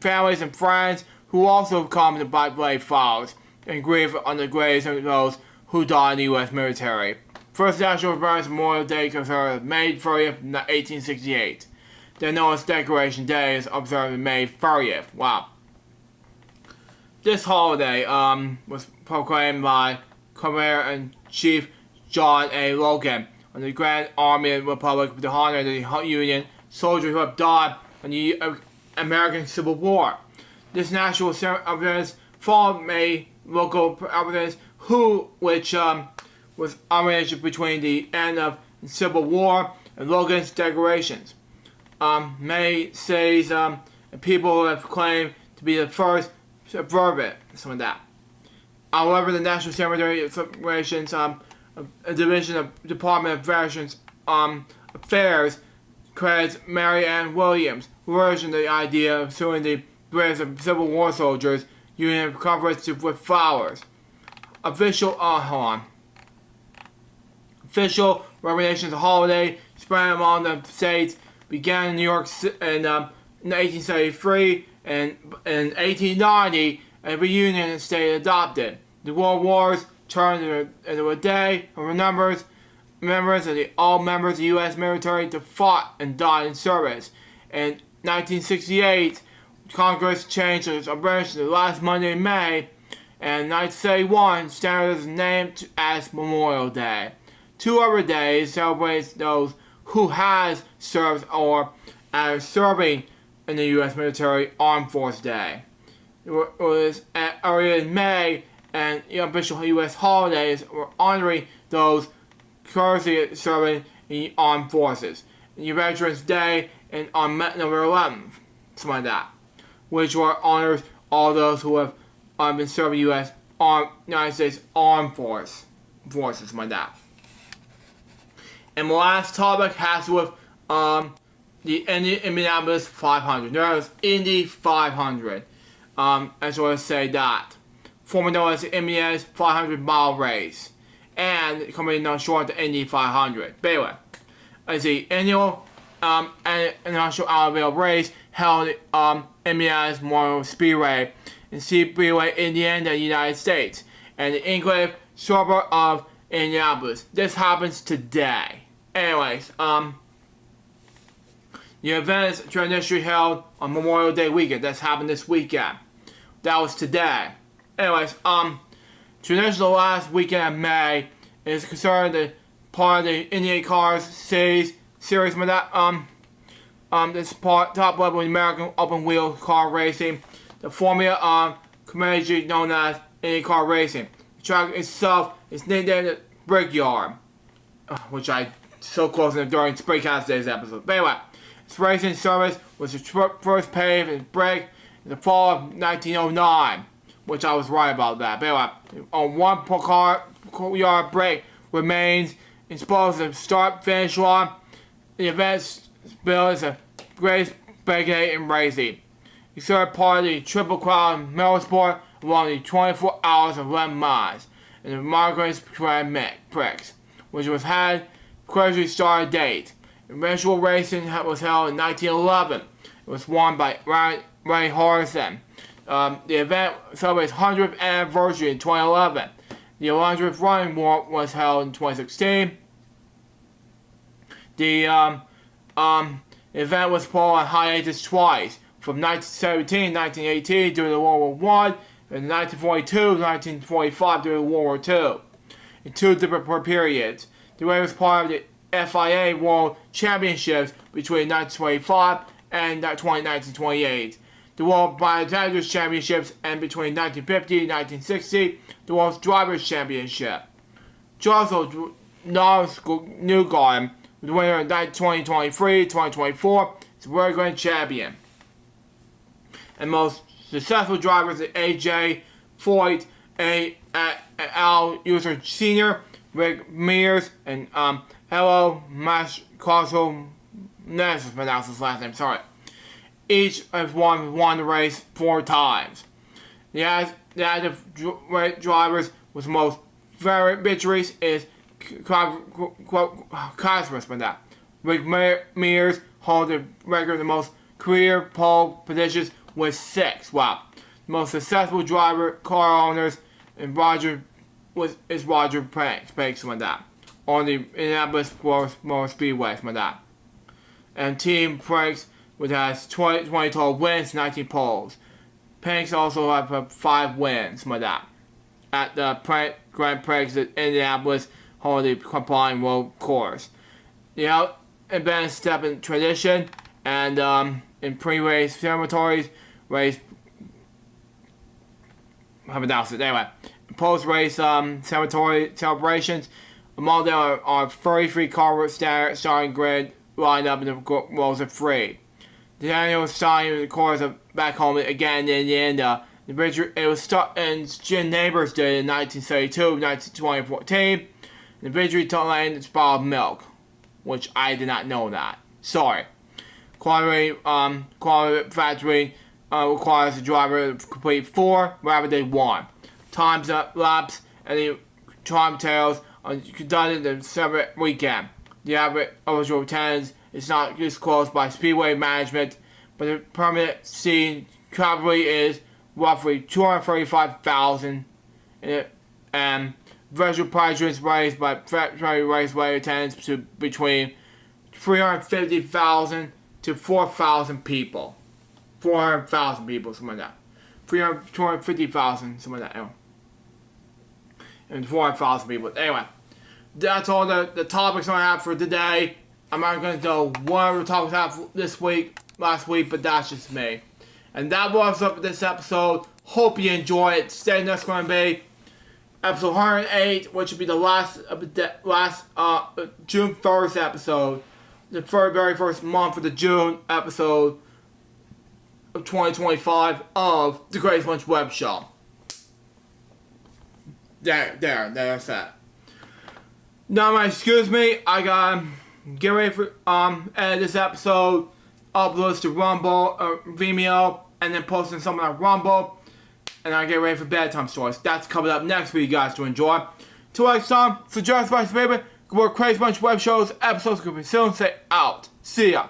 families and friends who also come to lay flowers and grieve on the graves of those who died in the U.S. military. First national remembrance Memorial Day observed May 30th, 1868. Then known as Decoration Day is observed May 30th. Wow. This holiday was proclaimed by Commander-in-Chief John A. Logan on the Grand Army Republic to honor the Union soldiers who have died in the American Civil War. This national observance followed May local observance which was arranged between the end of the Civil War and Logan's declarations. May says people have claimed to be the first to observe it, something like that. However, the National Cemetery Celebrations Division of Department of Veterans Affairs credits Mary Ann Williams, who originated the idea of suing the graves of Civil War soldiers using coverage with flowers. Official recognition of the holiday spread among the states began in New York in 1873 and in 1890 a reunion state adopted. The World Wars turned into a day of members of all members of the U.S. military to fought and died in service. In 1968, Congress changed its operation to the last Monday in May, and 1971 standardized named as Memorial Day. Two other days celebrate those who has served or are serving in the U.S. military Armed Force Day. It was earlier in May, and the official U.S. holidays were honoring those currently serving in the Armed Forces. The Veterans Day and on November 11th, something like that, which were honors all those who have been serving United States Armed Forces, something like that. And my last topic has to do with the Indianapolis 500. There is Indy 500. I just want to say that. formerly known as the NBA's 500-mile race, and commonly known short the Indy 500. But anyway, as the annual International Automobile Race held NBA's Motor Speedway in Speedway, Indiana, United States, and the enclave suburb of Indianapolis. This happens today. Anyways, the event is traditionally held on Memorial Day weekend. That's happened this weekend. That was today. Anyways, traditional last weekend in May is concerned the part of the IndyCar series with that this part top level American open wheel car racing. The formula community known as IndyCar racing. The track itself is named the Brickyard, which I so close in during Springcast Day's episode. But anyway, its racing service was the first paved and brick in the fall of 1909, which I was right about that. But anyway, on one car yard break remains exposed to the start-finish line. The event's bill is a great spectator in racing. He served part of the Triple Crown Motorsport along the 24 hours of 11 miles in the Margaret's Grand Prix, which was had crazy start date. Eventual racing was held in 1911. It was won by Ray Harrison. The event celebrates 100th anniversary in 2011. The 100th running was held in 2016. The event was put on hiatus twice, from 1917 to 1918 during the World War I, and 1942 to 1945 during World War II. In two different periods. The race was part of the FIA World Championships between 1925 and 1928. The World Biodigers Championships, and between 1950 and 1960, the World Drivers' Championship. Joseph Newgarden, the winner in 2023-2024, is the World Grand Champion. And most successful drivers are AJ Foyt, Al User Sr., Rick Mears, and Hello Mascaso. Let's pronounce his last name, sorry. Each has won the race 4 times. The active drivers with most victories is Cosmos for that. Rick Mears holds the record of the most career pole positions with 6. Wow. The most successful driver, car owners, and Roger Banks for that. On the Indianapolis Motor Speedway for that. And Team Franks, which has 20 total wins, 19 poles. Panks also have 5 wins for that. At the Grand Prix at Indianapolis, holding the combined road course. The event is step in tradition, and in pre-race ceremonies, race have announced it. Anyway, post-race celebrations, among them are 33 car starting grid lined up in the rows of 3. The annual starting records back home again in Indiana. It was in Jim Neighbors Day in 1932, 2014. The victory lane is bottled milk, which I did not know that. Sorry. Quality factory requires the driver to complete 4 rather than 1. Times up laps and the time tails are conducted the separate weekend. The average original attendance is not disclosed by Speedway management, but the permanent seating capacity is roughly 235,000, and virtual price is raised by February raceway attendance to between 350,000 to 4,000 people. 400,000 people, something like that. 250,000, something like that. Anyway. And 400,000 people. Anyway, that's all the topics I have for today. I'm not going to do whatever topics I have this week, last week, but that's just me. And that wraps up this episode. Hope you enjoy it. Stay next going to be episode 108, which will be the last June 1st episode. The very first month of the June episode of 2025 of the Greatest Lunch Web Show. That's that. Now, excuse me, I gotta get ready for edit this episode, upload to Rumble or Vimeo, and then posting some of that Rumble. and I get ready for bedtime stories. That's coming up next for you guys to enjoy. Till next time, suggest my baby. Good work, crazy bunch of web shows, episodes could be soon. Say out. See ya.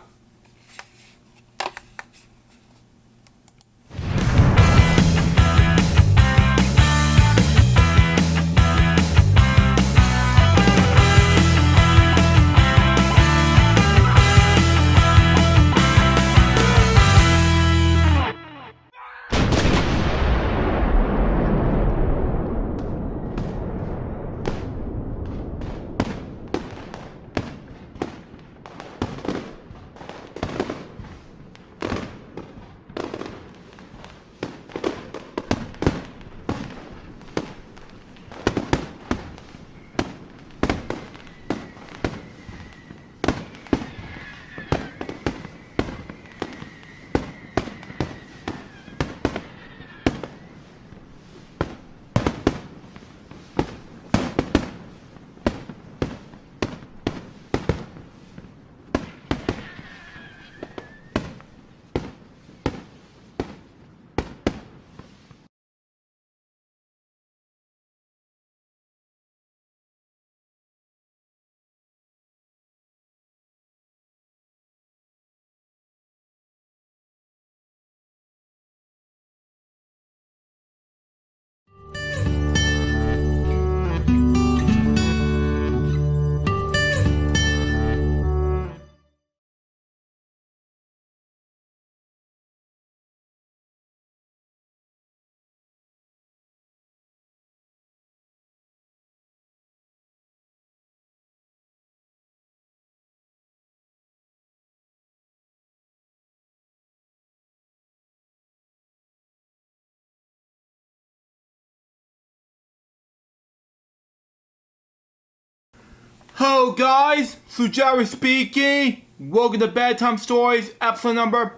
Hello guys, Jerry speaking. Welcome to Bedtime Stories, episode number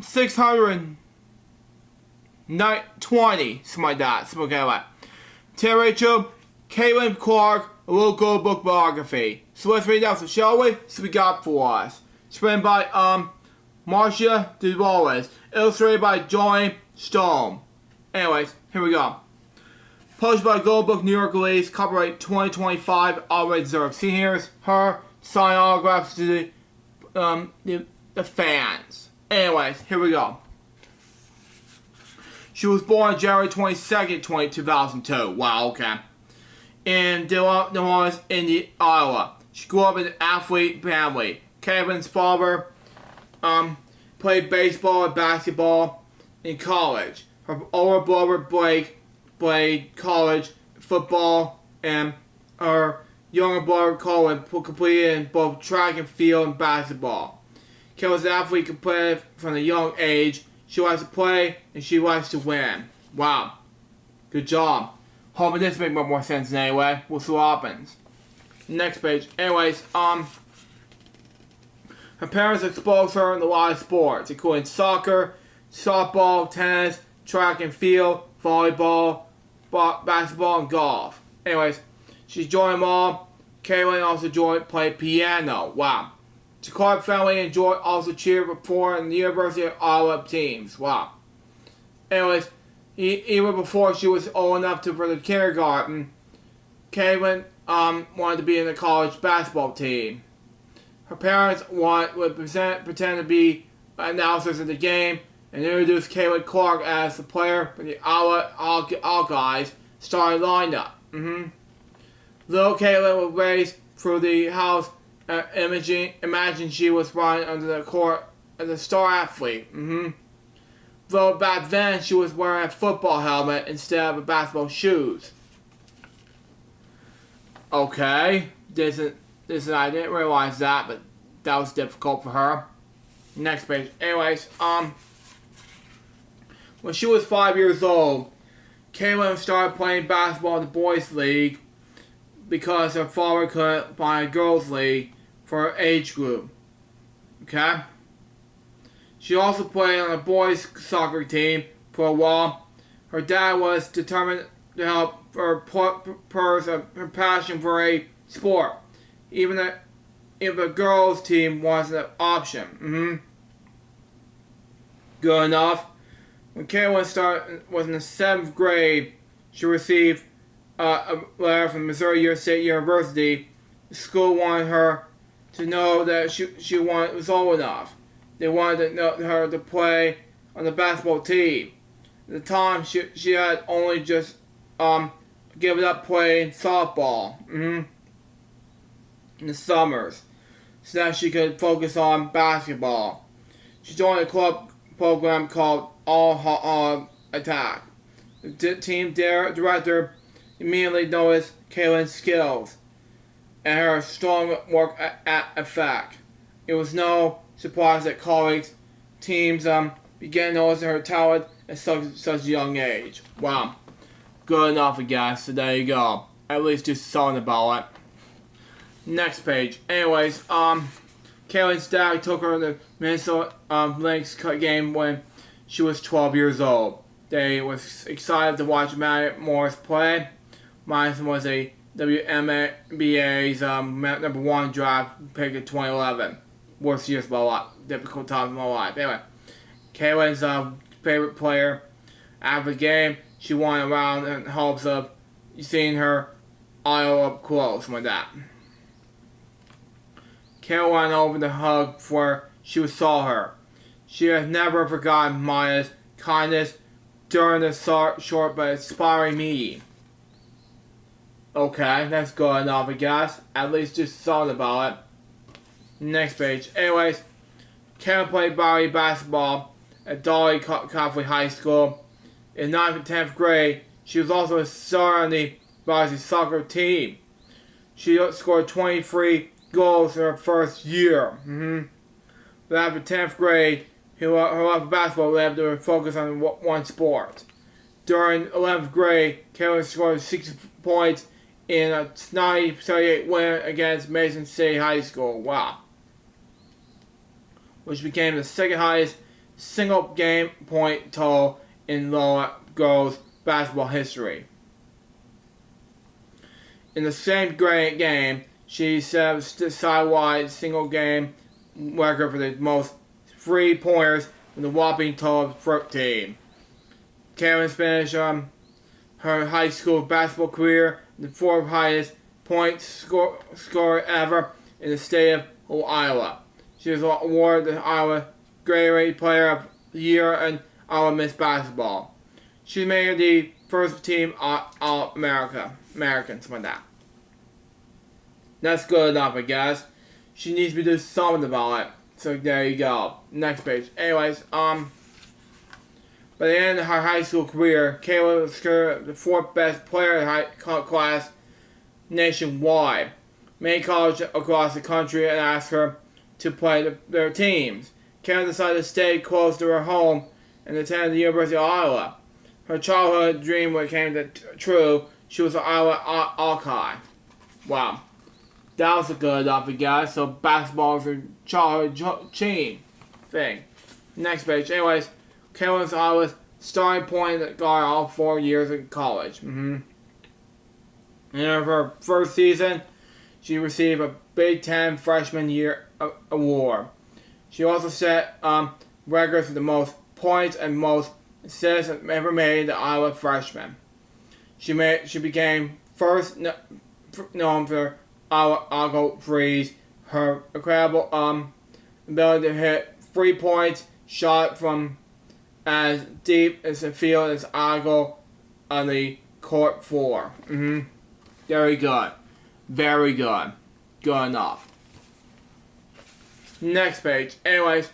620, something like that. Today, Rachel, Caitlin Clark, a local book biography. So let's read out, shall we? So we got for us. It's written by Marcia DeWallace, illustrated by Joy Stone. Anyways, here we go. Published by Gold Book New York release, copyright 2025, already reserved. See, here's her sign autographs to the fans. Anyways, here we go. She was born January 22nd, 2002. Wow, okay. In Des Moines, Indiana, Iowa. She grew up in an athlete family. Kevin's father played baseball and basketball in college. Her older brother, Blake, played college football, and her younger brother Colin completed in both track and field and basketball. Kate was an athlete competitive from a young age. She likes to play and she likes to win. Wow. Good job. Hoping this makes more sense anyway. We'll see what happens. Next page. Anyways, her parents exposed her in a lot of sports, including soccer, softball, tennis, track and field, volleyball, basketball, and golf. Anyways, she joined them all. Caitlin also played piano. Wow. The Clark family also cheered for in the University of Iowa teams. Wow. Anyways, even before she was old enough for the kindergarten, Caitlin wanted to be in the college basketball team. Her parents would pretend to be announcers of the game, and introduced Caitlin Clark as the player for the Iowa Hawkeyes starting lineup. Little Caitlin was raised through the house, imagine she was running under the court as a star athlete. Though back then she was wearing a football helmet instead of basketball shoes. Okay, I didn't realize that, but that was difficult for her. Next page. Anyways, when she was 5 years old, Caitlin started playing basketball in the boys' league because her father couldn't find a girls' league for her age group. Okay? She also played on a boys' soccer team for a while. Her dad was determined to help her pursue her passion for a sport, even if the girls' team wasn't an option. Good enough. When Caitlin was in the 7th grade, she received a letter from Missouri State University. The school wanted her to know that she was old enough. They wanted her to play on the basketball team. At the time, she had only just given up playing softball in the summers, so that she could focus on basketball. She joined a club program called All Attack. The team director immediately noticed Caitlin's skills and her strong work ethic. It was no surprise that colleagues, teams began noticing her talent at such a young age. Wow. Good enough, I guess. So there you go. At least do something about it. Next page. Anyways, Caitlin's dad took her to the Minnesota Lynx game when she was 12 years old. They was excited to watch Matt Morris play. Mine was a WNBA's number 1 draft pick in 2011. Worst years of my life. Difficult times of my life. Anyway, Caitlin's favorite player. After the game, she went around in hopes of seeing her idol up close, like that. Caitlin went over to hug before she saw her. She has never forgotten Maya's kindness during the short but inspiring meeting. Okay, that's good enough, I guess. At least just something about it. Next page. Anyways, Caitlin played Bowery basketball at Dolly Coffey High School. In 9th and 10th grade, she was also a star on the varsity soccer team. She scored 23 goals in her first year. But after 10th grade, her love for basketball led her to focus on one sport. During 11th grade, Caitlin scored 60 points in a 90-38 win against Mason City High School. Wow. Which became the second highest single game point total in lower girls basketball history. In the same game, she set the side-wide single game record for the most 3-pointers in the whopping total of the team. Caitlin finished her high school basketball career the 4th highest point scorer ever in the state of Iowa. She was awarded the Iowa Grade Player of the Year and Iowa Miss Basketball. She made the first team All-American, something like that. That's good enough, I guess. She needs to do something about it. So there you go. Next page. Anyways, by the end of her high school career, Caitlin was the 4th best player in her class nationwide. Many colleges across the country asked her to play their teams. Caitlin decided to stay close to her home and attend the University of Iowa. Her childhood dream came true. She was an Iowa Hawkeye. Wow. That was a good enough, guys. So basketball is a childhood team thing. Next page. Anyways, Caitlin's Iowa's starting point guard all 4 years in college. In her first season, she received a Big Ten Freshman Year award. She also set records for the most points and most assists ever made in the Iowa freshman. She became first known for Iowa threes. Her incredible ability to hit 3 points shot from as deep as the field as Iowa on the court floor. Very good. Very good. Good enough. Next page. Anyways,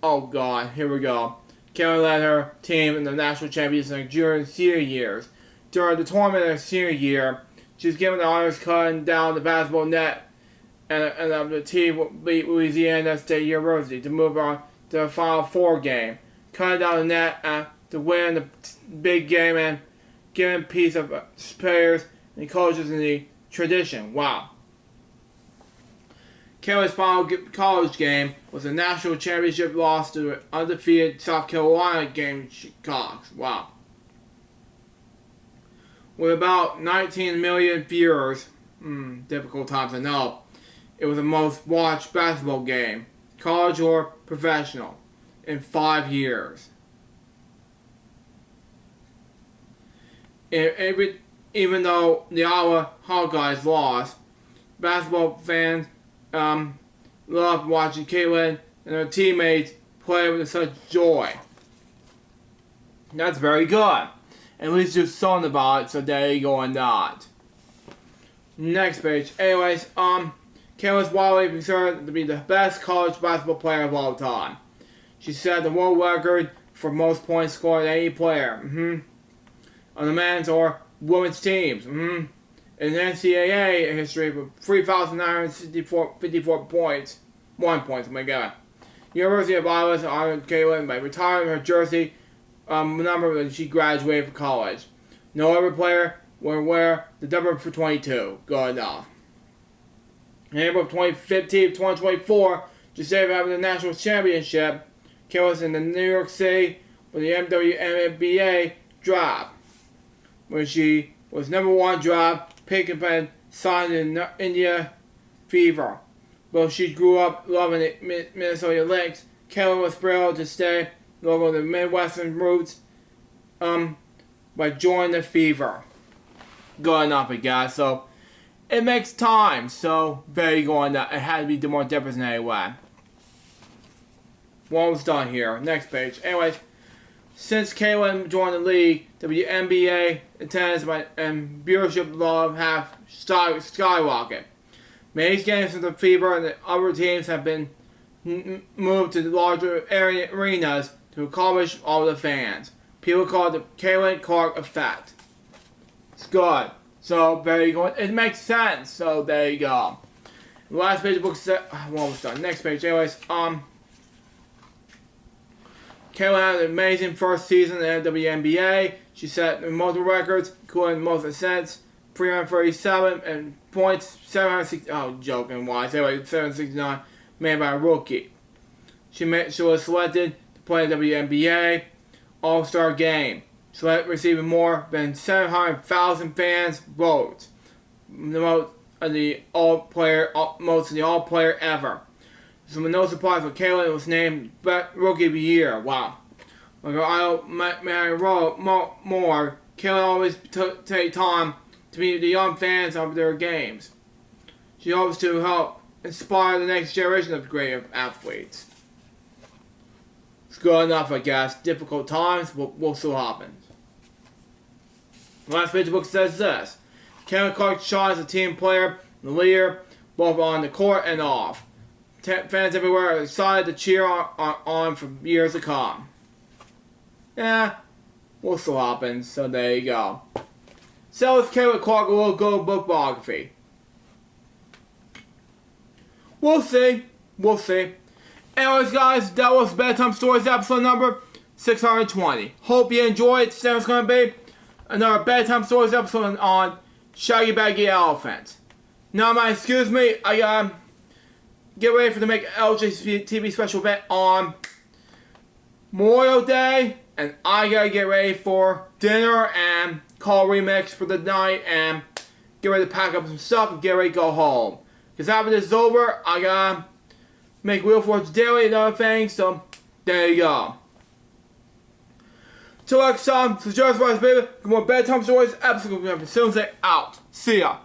oh god, here we go. Caitlin led her team in the national championships in her junior and senior years. During the tournament in her senior year, she was given the honors cutting down the basketball net, and the team beat Louisiana State University to move on to the Final Four game. Cutting down the net to win the big game and giving peace of players and coaches in the tradition. Wow. Caitlin's final college game was a national championship loss to the undefeated South Carolina Gamecocks. Wow. With about 19 million viewers, difficult times I know, it was the most watched basketball game, college or professional. in 5 years. Even though the Iowa Hawkeyes lost, basketball fans loved watching Caitlin and her teammates play with such joy. That's very good. At least there's something about it, so there you go on that. Next page. Anyways, Caitlin's widely considered to be the best college basketball player of all time. She set the world record for most points scored at any player. On the men's or women's teams. In NCAA history, with 3,954 points. 1 point, oh my god. University of Iowa honored Caitlin by retiring her jersey number when she graduated from college. No other player will wear the number for 22. Good enough. In April of 2015 2024, just after having the national championship, Caitlin was in the New York City for the WNBA draft, when she was number 1 draft pick and been signed in India Fever. But she grew up loving the Minnesota Lynx. Caitlin was thrilled to stay local to the Midwestern roots by joining the Fever. Good enough, I guess. So it makes time. So there you go on that. It had to be more different anyway. One was done here. Next page. Anyways, since Caitlin joined the league, WNBA attendance and viewership love have skyrocketed. Many games from the Fever and the other teams have been moved to larger arenas to accomplish all the fans. People call it the Caitlin Clark effect. It's good. So there you go. It makes sense. So there you go. The last page of the book said, almost done. Next page. Anyways, Caitlin had an amazing first season in the WNBA. She set multiple records, including most assists, 337 and points, 760. Oh, joking wise. Anyway, 769 made by a rookie. She was selected to play the WNBA All-Star Game. She receiving more than 700,000 fans votes. Most of the all-player ever. So no surprise for Caitlin was named Rookie of the Year. Wow. Like I wrote more, Caitlin always take time to meet the young fans of their games. She hopes to help inspire the next generation of great athletes. It's good enough, I guess. Difficult times, we'll see what happens. The last page of the book says this. Caitlin Clark shines as a team player and leader, both on the court and off. Fans everywhere are excited to cheer on for years to come. Yeah, we'll see what happens, so there you go. So let's Caitlin Clark a little good book biography. We'll see. Anyways, guys, that was Bedtime Stories episode number 620. Hope you enjoyed. Today was going to be another Bedtime Stories episode on Shaggy Baggy Elephant. Now, excuse me, I get ready for the make LJTV special event on Memorial Day, and I gotta get ready for dinner and call remix for the night and get ready to pack up some stuff and get ready to go home. Because after this is over, I gotta make Wheel Forge Daily and other things, so there you go. Till next time, this is Just Wise Baby. For more Bedtime Stories, episode soon say out. See ya.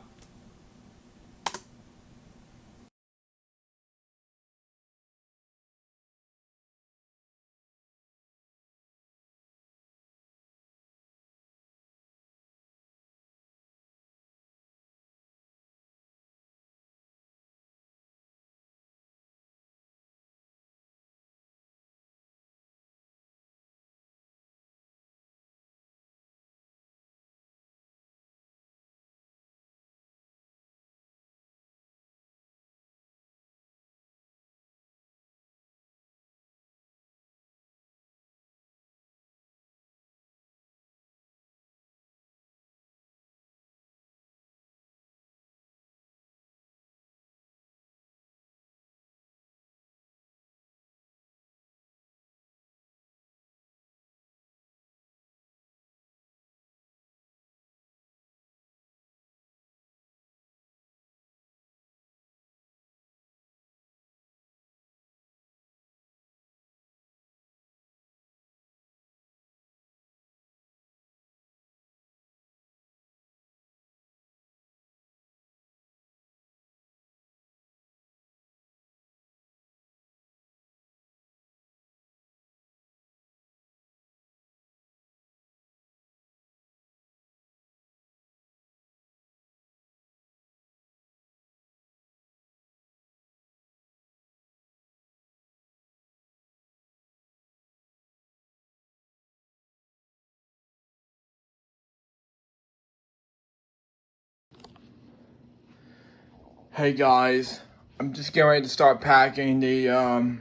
Hey guys, I'm just getting ready to start packing the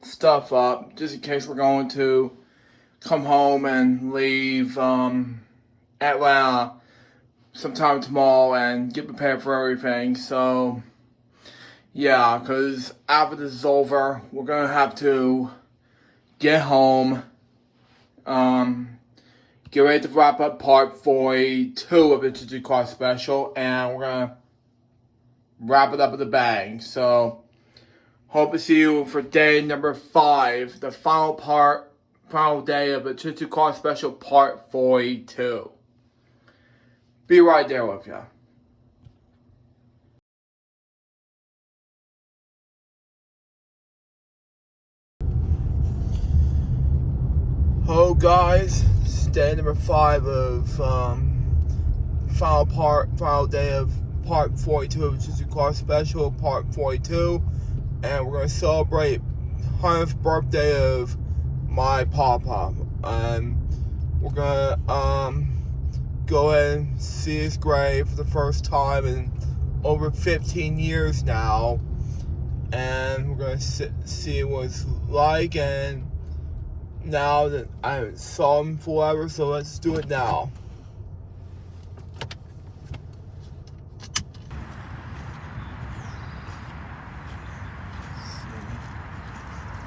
stuff up, just in case we're going to come home and leave Atlanta sometime tomorrow and get prepared for everything. So yeah, because after this is over, we're gonna have to get home, get ready to wrap up part 42 of the Tutu Car Special, and we're gonna wrap it up with a bang. So hope to see you for day number 5, the final day of the Tutu Car Special part 42. Be right there with you. Hello guys, it's day number 5 of final day of part 42 of the Tutu Car Special, part 42, and we're gonna celebrate 100th birthday of my papa. We're gonna go ahead and see his grave for the first time in over 15 years now, and we're gonna see what it's like. And now that I haven't saw him forever, so let's do it now. Let's see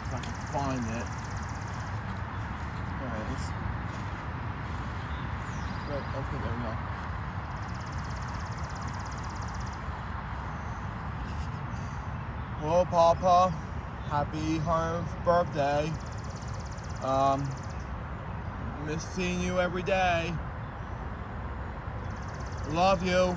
if I can find it. There it is. Okay, there we go. Hello, Papa. Happy 100th birthday. Miss seeing you every day. Love you.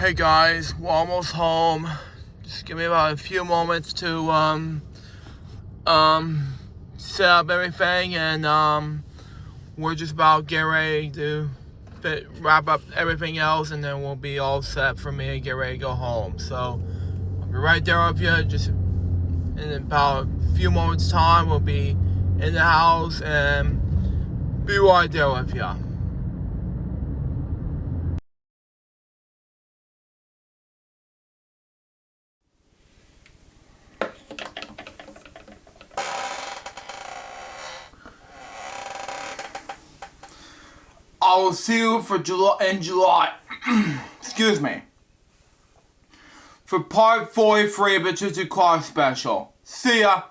Hey guys, we're almost home. Just give me about a few moments to set up everything, and we're just about getting ready to wrap up everything else, and then we'll be all set for me to get ready to go home. So I'll be right there with you. Just in about a few moments time, we'll be in the house and be right there with you. I will see you for July. Excuse me. For part 43 of the 2 Car Special. See ya.